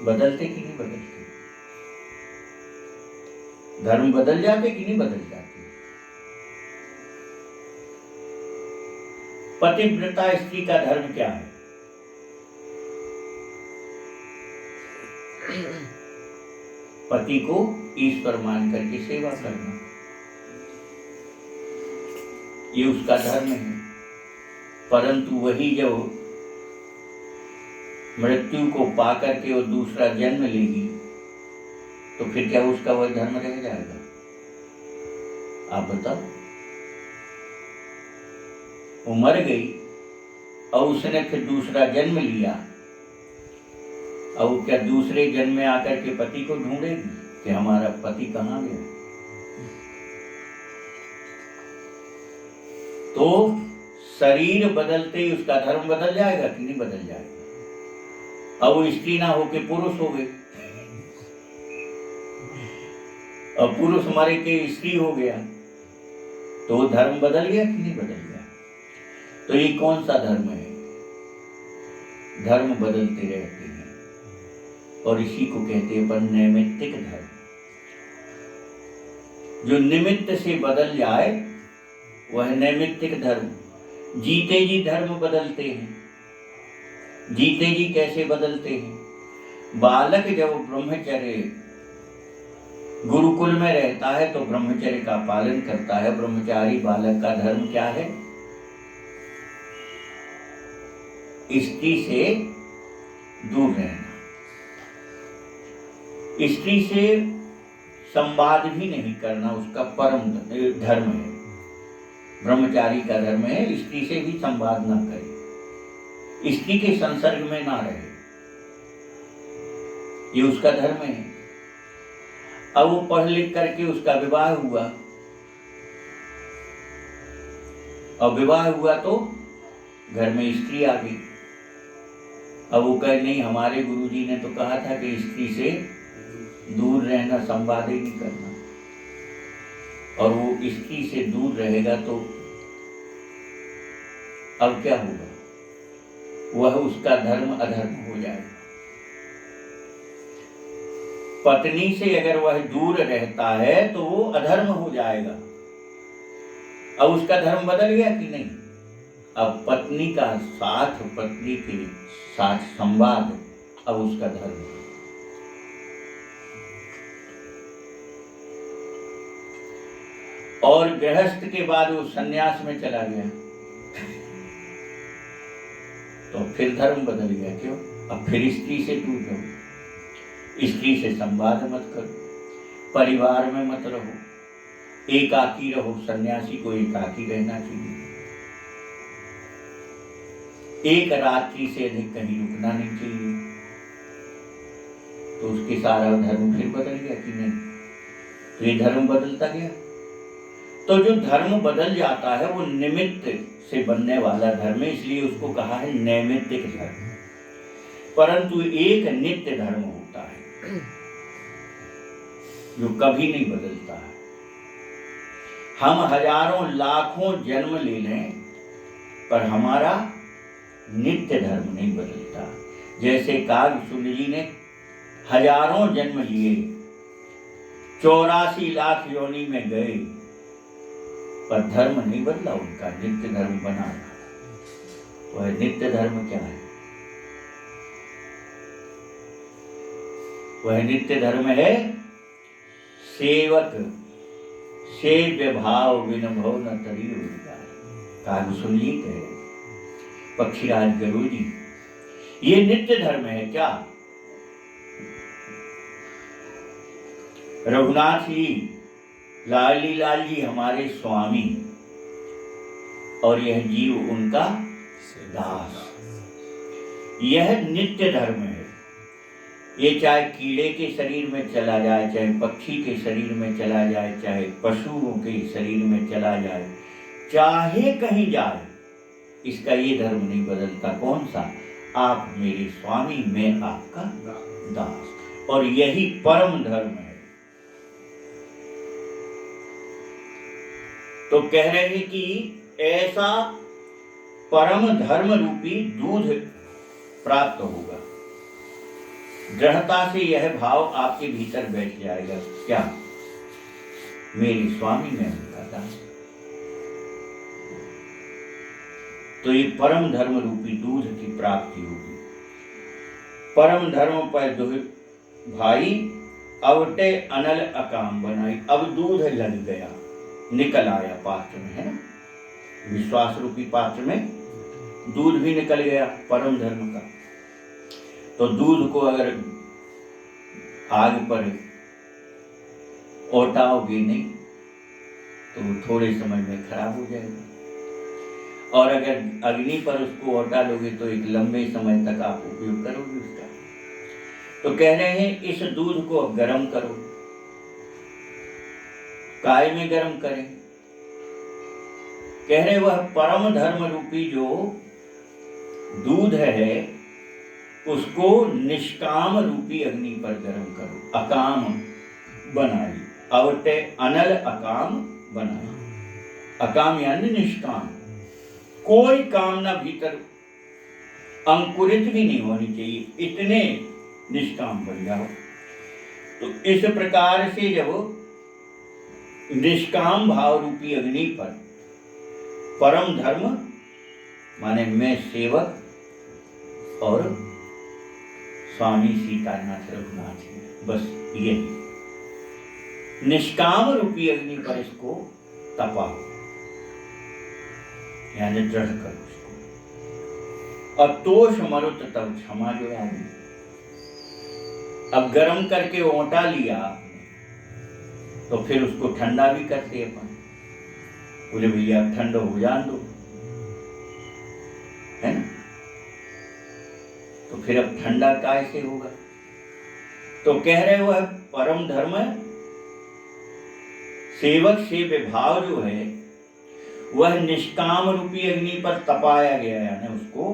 बदलते कि नहीं बदलते? धर्म बदल जाते कि नहीं बदल जाते? पतिव्रता स्त्री का धर्म क्या है? पति को ईश्वर मान करके सेवा करना, ये उसका धर्म है। परंतु वही जब मृत्यु को पा करके वो दूसरा जन्म लेगी तो फिर क्या उसका वह धर्म रह जाएगा? आप बताओ। वो मर गई और उसने फिर दूसरा जन्म लिया, अब क्या दूसरे जन्म में आकर के पति को ढूंढेगी कि हमारा पति कहाँ गया? तो शरीर बदलते ही उसका धर्म बदल जाएगा कि नहीं बदल जाएगा? अब वो स्त्री ना होके पुरुष हो गई, अब पुरुष मरे के स्त्री हो गया, तो वो धर्म बदल गया कि नहीं बदल गया? तो ये कौन सा धर्म है? धर्म बदलते रहते हैं, और इसी को कहते हैं अपन नैमित्तिक धर्म। जो निमित्त से बदल जाए वह नैमित्तिक धर्म। जीते जी धर्म बदलते हैं। जीते जी कैसे बदलते हैं? बालक जब ब्रह्मचर्य गुरुकुल में रहता है तो ब्रह्मचर्य का पालन करता है। ब्रह्मचारी बालक का धर्म क्या है? स्त्री से दूर रहना, स्त्री से संवाद भी नहीं करना, उसका परम धर्म है। ब्रह्मचारी का धर्म है स्त्री से भी संवाद ना करे, स्त्री के संसर्ग में ना रहे, ये उसका धर्म है। अब वो पढ़ लिख करके उसका विवाह हुआ, और विवाह हुआ तो घर में स्त्री आ गई। अब वो कहे नहीं, हमारे गुरुजी ने तो कहा था कि स्त्री से दूर रहना, संवाद ही नहीं करना, और वो स्त्री से दूर रहेगा तो अब क्या होगा? वह उसका धर्म अधर्म हो जाएगा। पत्नी से अगर वह दूर रहता है तो वो अधर्म हो जाएगा। अब उसका धर्म बदल गया कि नहीं? अब पत्नी का साथ, पत्नी के साथ संवाद, अब उसका धर्म है। और गृहस्थ के बाद वो सन्यास में चला गया तो फिर धर्म बदल गया। क्यों? अब फिर स्त्री से दूर रहो, स्त्री से संवाद मत करो, परिवार में मत रहो, एकाकी रहो। सन्यासी को एकाकी रहना चाहिए, एक रात्रि से अधिक कहीं रुकना नहीं चाहिए। तो उसके सारा धर्म फिर बदल गया कि नहीं? तो ये धर्म बदलता गया। तो जो धर्म बदल जाता है वो निमित्त से बनने वाला धर्म है, इसलिए उसको कहा है नैमित्तिक धर्म। परंतु एक नित्य धर्म होता है। जो कभी नहीं बदलता है। हम हजारों लाखों जन्म ले लें पर हमारा नित्य धर्म नहीं बदलता। जैसे कागभूषण जी ने हजारों जन्म लिए, 84 लाख योनि में गए, पर धर्म नहीं बदला उनका, नित्य धर्म बना रहा। वह नित्य धर्म क्या है? वह नित्य धर्म है सेवक सेव्य भाव विनभव न तरी उदार। कागभूषण जी कह रहे, पक्षीराज गरुड़ जी, ये नित्य धर्म है क्या? रघुनाथ जी, लाली लाल जी हमारे स्वामी और यह जीव उनका दास। यह नित्य धर्म है। ये चाहे कीड़े के शरीर में चला जाए, चाहे पक्षी के शरीर में चला जाए, चाहे पशुओं के शरीर में चला जाए, चाहे कहीं जाए, इसका ये धर्म नहीं बदलता। कौन सा? आप मेरे स्वामी, मैं आपका दास। और यही परम धर्म है। तो कह रहे हैं कि ऐसा परम धर्म रूपी दूध प्राप्त होगा। दृढ़ता से यह भाव आपके भीतर बैठ जाएगा। क्या? मेरे स्वामी, मैं उनका दास। तो ये परम धर्म रूपी दूध की प्राप्ति होगी। परम धर्म पर दुह भाई, अवटे अनल अकाम बनाई। अब दूध लग गया, निकल आया पात्र में, है ना? विश्वास रूपी पात्र में दूध भी निकल गया परम धर्म का। तो दूध को अगर आग पर ओटाओगे नहीं तो थोड़े समय में खराब हो जाएगा, और अगर अग्नि पर उसको ओटा लोगे तो एक लंबे समय तक आप उपयोग करोगे उसका। तो कह रहे हैं इस दूध को गर्म करो। काय में गर्म करें? कह रहे वह परम धर्म रूपी जो दूध है उसको निष्काम रूपी अग्नि पर गर्म करो। अकाम बनाई, अवटे अनल अकाम बनाई। अकाम यानी निष्काम, कोई कामना भीतर अंकुरित भी नहीं होनी चाहिए, इतने निष्काम बन जाओ। तो इस प्रकार से जब निष्काम भाव रूपी अग्नि पर परम धर्म माने मैं सेवक और स्वामी सीतानाथ रघुनाथ जी, बस यही निष्काम रूपी अग्नि पर इसको तपाओ, यानी दृढ़ करो उसको। और तोष मरुत तब क्षमा जो आदमी। अब गर्म करके ओटा लिया तो फिर उसको ठंडा भी करते अपन। बोले भैया ठंडा हो जान दो, है ना? तो फिर अब ठंडा कैसे होगा? तो कह रहे वह परम धर्म सेवक से विभाव जो है वह निष्काम रूपी अग्नि पर तपाया गया, यानी उसको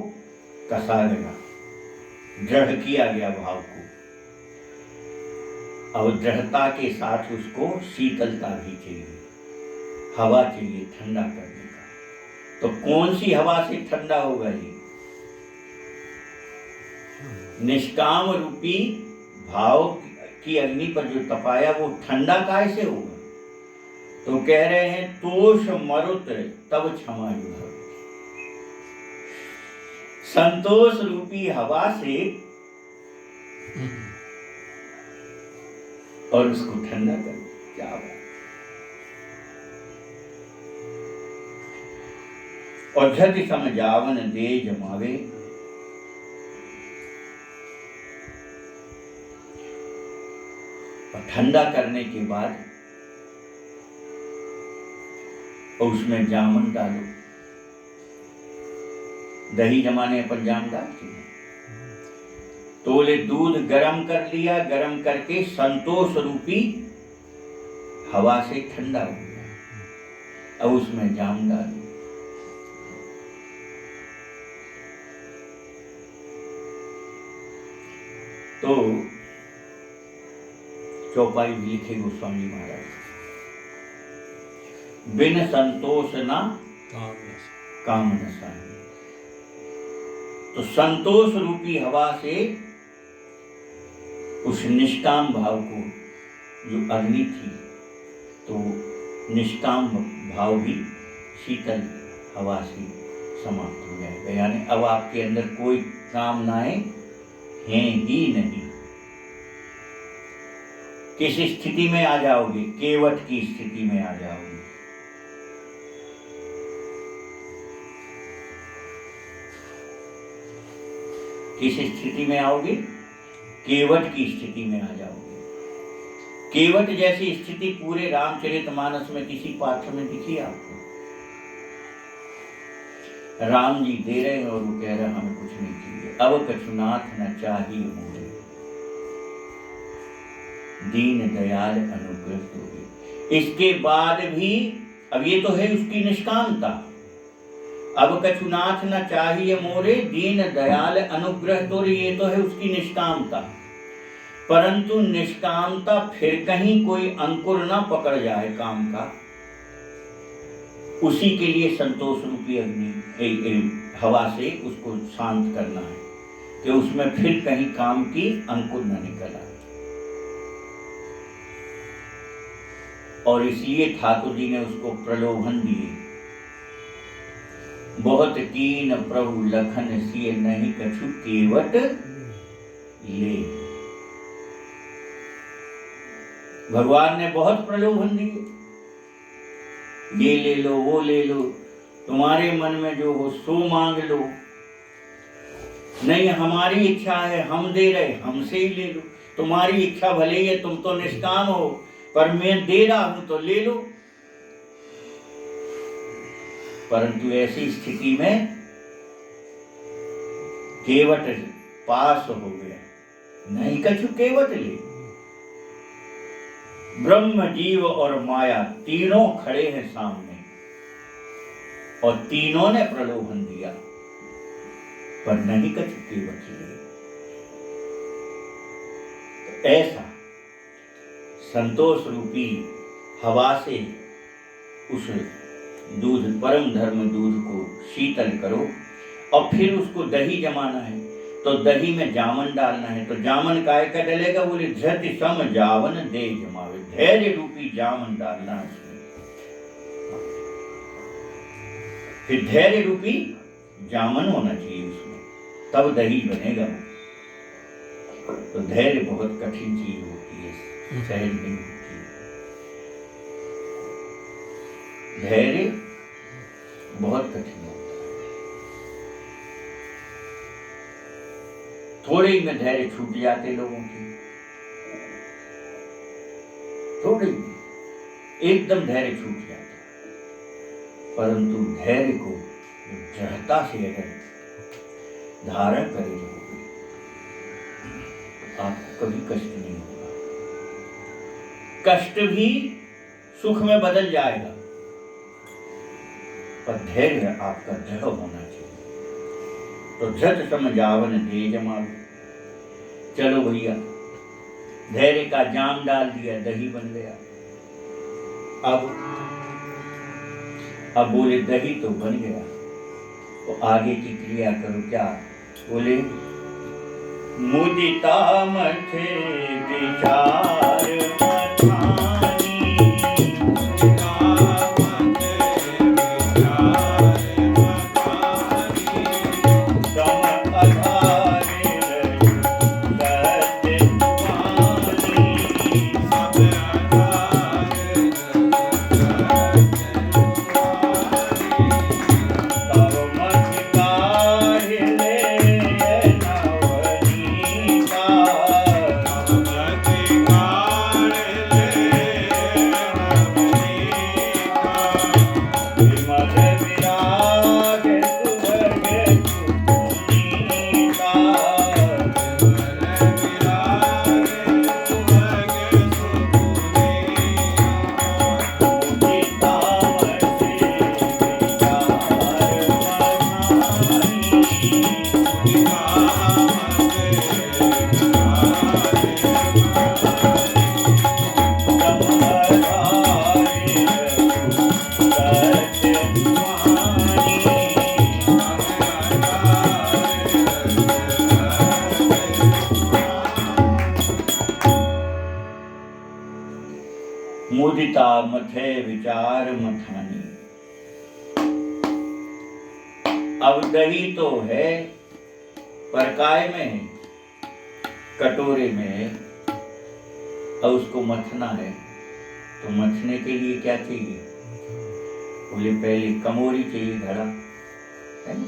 कसा गया, दृढ़ किया गया भाव को। अब दृढ़ता के साथ उसको शीतलता भी चाहिए, हवा चाहिए ठंडा करने का। तो कौन सी हवा से ठंडा होगा ये? निष्काम रूपी भाव की अग्नि पर जो तपाया वो ठंडा कैसे होगा? तो कह रहे हैं तोष मरुत तब क्षमा युद्ध। संतोष रूपी हवा से और उसको ठंडा कर। क्या बात! और झट समझावन दे जमावे, और ठंडा करने के बाद उसमें जामुन डालो। दही जमाने अपन जाम डालते हैं। तो बोले दूध गरम कर लिया, गरम करके संतोष रूपी हवा से ठंडा हो गया, अब उसमें जाम डालो। तो चौपाई भी लिखे गोस्वामी महाराज। बिन संतोष ना काम न साई। तो संतोष रूपी हवा से उस निष्काम भाव को, जो अग्नि थी, तो निष्काम भाव भी शीतल हवा से समाप्त हो जाएगा। यानी अब आपके अंदर कोई कामनाएं हैं ही नहीं। किस स्थिति में आ जाओगे? केवट की स्थिति में आ जाओगे। किस स्थिति में आओगे? केवट की स्थिति में आ जाओगे। केवट जैसी स्थिति पूरे रामचरितमानस में किसी पात्र में दिखी आपको? राम जी दे रहे हैं और वो कह रहे हैं हमें कुछ नहीं चाहिए। अब कछुनाथ न चाहिए मोरे, दीन दयाल अनुग्रह तो। इसके बाद भी अब ये तो है उसकी निष्कामता। अब कछुनाथ न चाहिए मोरे, दीन दयाल अनुग्रह तो, ये तो है उसकी निष्कामता। परंतु निष्कामता फिर कहीं कोई अंकुर ना पकड़ जाए काम का, उसी के लिए संतोष रूपी अग्नि हवा से उसको शांत करना है कि उसमें फिर कहीं काम की अंकुर न निकल आए। और इसलिए ठाकुर जी ने उसको प्रलोभन दिए। बहुत कीन प्रभु लखन सिय, नहीं कछु केवट ले। भगवान ने बहुत प्रलोभन दिए, ये ले लो, वो ले लो, तुम्हारे मन में जो हो सो मांग लो। नहीं, हमारी इच्छा है, हम दे रहे, हमसे ही ले लो। तुम्हारी इच्छा भले ही है, तुम तो निष्काम हो, पर मैं दे रहा हूं तो ले लो। परंतु ऐसी स्थिति में केवट पास हो गया। नहीं कछु केवट ले। ब्रह्म, जीव और माया तीनों खड़े हैं सामने, और तीनों ने प्रलोभन दिया, पर नहीं कछु केवट ले। तो ऐसा संतोष रूपी हवा से उस दूध, परम धर्म दूध को शीतल करो। और फिर उसको दही जमाना है, तो दही में जामन डालना है। तो जामन काय का डलेगा? बोले धृति सम जावन दे जमावे। धैर्य रूपी जामन डालना है उसमें। फिर धैर्य रूपी जामन होना चाहिए उसमें, तब दही बनेगा। तो धैर्य बहुत कठिन चीज होती है, सहज नहीं होती। धैर्य बहुत कठिन होता है। थोड़े ही में धैर्य छूट जाते लोगों की, थोड़े ही एकदम धैर्य छूट जाता। परंतु धैर्य को दृढ़ता से अगर धारण करे रहोगे, आपको कभी कष्ट नहीं होगा। कष्ट भी सुख में बदल जाएगा, पर धैर्य आपका दृढ़ होना चाहिए। तो झट समझावन दे जमावे। चलो भैया, धैर्य का जाम डाल दिया, दही बन गया। अब बोले दही तो बन गया, तो आगे की क्रिया करो। क्या बोले? मुदिता मथे विचार मथानी, Thank you. मुदिता मथे विचार मथानी। अब दही तो है पर काय में है, कटोरे में है, और उसको मथना है। तो मथने के लिए क्या चाहिए? बोले पहले कमोरी चाहिए, घड़ा है ना,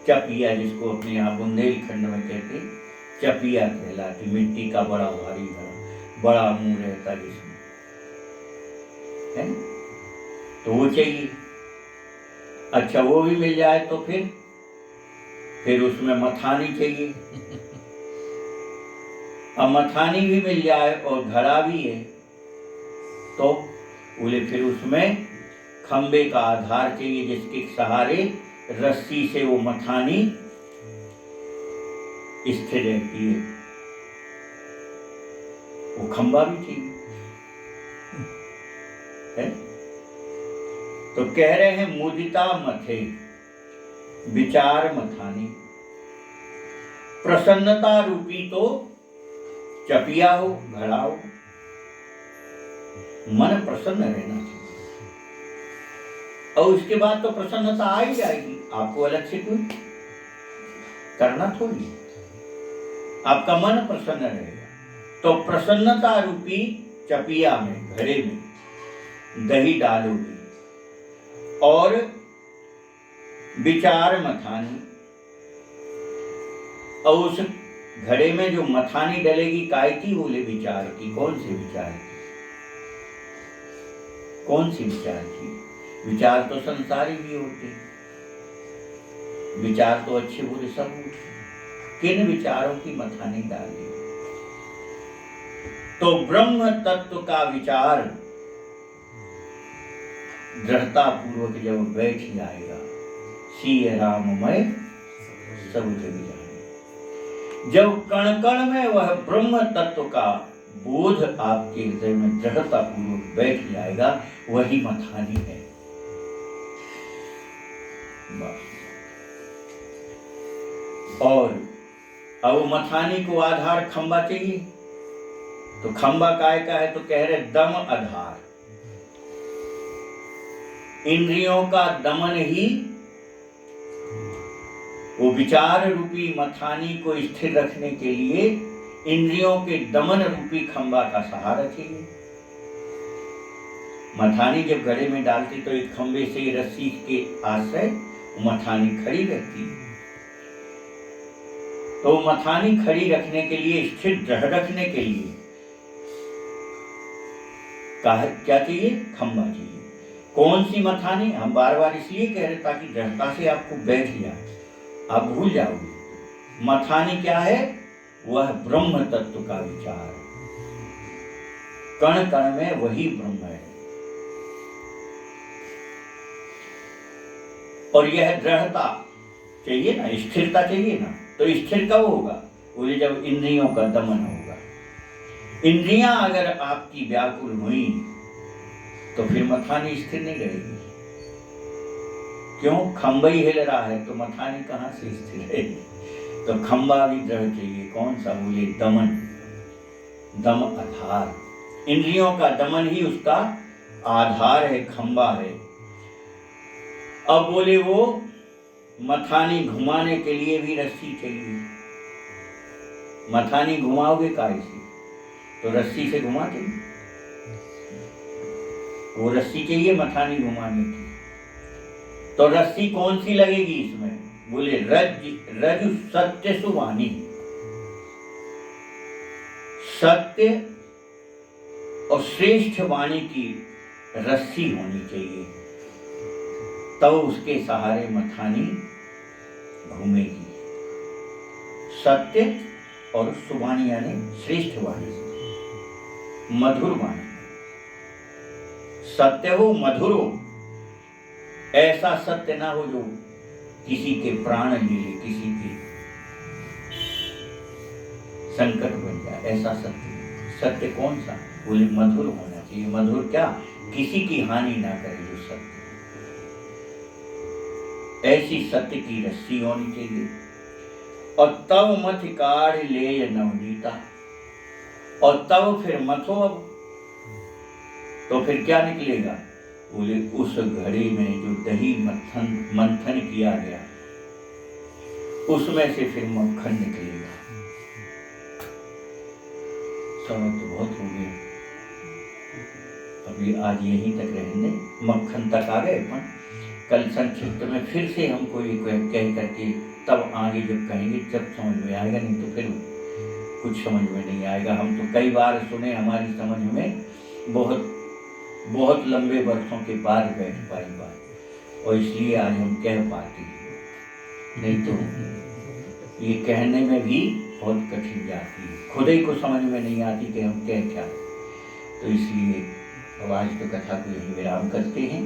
चपिया, जिसको अपने यहाँ बुंदेलखंड में कहते, चपिया कहलाती, मिट्टी का बड़ा भारी घड़ा, बड़ा मुंह रहता जिसमें, है ना, तो वो चाहिए। अच्छा वो भी मिल जाए तो फिर उसमें मथानी चाहिए। अब मथानी भी मिल जाए और घड़ा भी है तो बोले फिर उसमें खंबे का आधार चाहिए, जिसके सहारे रस्सी से वो मथानी स्थिर रहती है, वो खंबा भी चाहिए है। तो कह रहे हैं मुदिता मथे विचार मथानी। प्रसन्नता रूपी तो चपिया हो, घड़ा हो, मन प्रसन्न रहना चाहिए। और उसके बाद तो प्रसन्नता आ ही जाएगी, आपको अलग से कोई करना थोड़ी, आपका मन प्रसन्न रहेगा। तो प्रसन्नता रूपी चपिया में, घड़े में दही डालोगे और विचार मथानी, और उस घड़े में जो मथानी डलेगी काय की? बोले विचार की। कौन से विचार की? कौन सी विचार की? विचार तो संसारी भी होते, विचार तो अच्छे बुरे सब होते, किन विचारों की मथानी डाली? तो ब्रह्म तत्व का विचार दृढ़ता पूर्वक जब बैठ जाएगा, सीय राममय सब जग जाए। जब कण कण में वह ब्रह्म तत्व का बोध आपके हृदय में दृढ़ता पूर्वक बैठ जाएगा, वही मथानी है। और अब मथानी को आधार खंबा चाहिए, तो खंबा काय का है? तो कह रहे दम आधार, इंद्रियों का दमन ही वो विचार रूपी मथानी को स्थिर रखने के लिए इंद्रियों के दमन रूपी खंबा का सहारा चाहिए। मथानी जब घड़े में डालती तो एक खंबे से रस्सी के आश्रय मथानी खड़ी रहती है। तो मथानी खड़ी रखने के लिए, स्थिर दृढ़ रखने के लिए क्या चाहिए? खंबा चाहिए। कौन सी मथानी? हम बार बार इसलिए कह रहे ताकि दृढ़ता से आपको बैठ जाए, आप भूल जाओगे। मथानी क्या है? वह ब्रह्म तत्व का विचार, कण कण में वही ब्रह्म है। और यह दृढ़ता चाहिए ना, स्थिरता चाहिए ना। तो स्थिर कब होगा? बोले जब इंद्रियों का दमन होगा। इंद्रियां अगर आपकी व्याकुल हुई तो फिर मथानी स्थिर नहीं रहेगी। क्यों? खंबा ही हिल रहा है तो मथानी कहां से स्थिर रहेगी? तो खंबा भी दृढ़ चाहिए। कौन सा? बोले दमन, दम आधार। इंद्रियों का दमन ही उसका आधार है, खंबा है। अब बोले वो मथानी घुमाने के लिए भी रस्सी चाहिए। मथानी घुमाओगे कैसे? तो रस्सी से घुमाते, वो रस्सी चाहिए मथानी घुमाने की। तो रस्सी कौन सी लगेगी इसमें? बोले रज सत्य सुवानी, सत्य और श्रेष्ठ वाणी की रस्सी होनी चाहिए, तब तो उसके सहारे मथानी घूमेगी। सत्य और सुवाणी यानी श्रेष्ठ वाणी, मधुर वाणी। सत्य हो, मधुर हो, ऐसा सत्य ना हो जो किसी के प्राण ले ले, किसी के संकट बन जाए, ऐसा सत्य। सत्य कौन सा? बोले मधुर होना चाहिए। मधुर क्या? किसी की हानि ना करे जो सत्य, ऐसी सत्य की रस्सी होनी चाहिए। और तब मथ काढ़ ले नवनीता, और तब फिर मथो। अब तो फिर क्या निकलेगा? बोले उस घड़ी में जो दही मंथन किया गया उसमें से फिर मक्खन निकलेगा। समय तो बहुत हो गया, अभी आज यहीं तक रहने, मक्खन तक आ गए अपन। कल संक्षिप्त में फिर से हमको ये कह करके तब आगे जब कहेंगे जब समझ में आएगा, नहीं तो फिर कुछ समझ में नहीं आएगा। हम तो कई बार सुने, हमारी समझ में बहुत बहुत लंबे वर्षों के बाद बैठ पाई बात, और इसलिए आज हम कह पाते हैं, नहीं तो ये कहने में भी बहुत कठिन जाती है, खुद ही को समझ में नहीं आती कि हम कह क्या। तो इसलिए अब आज तो कथा को यही विराम करते हैं।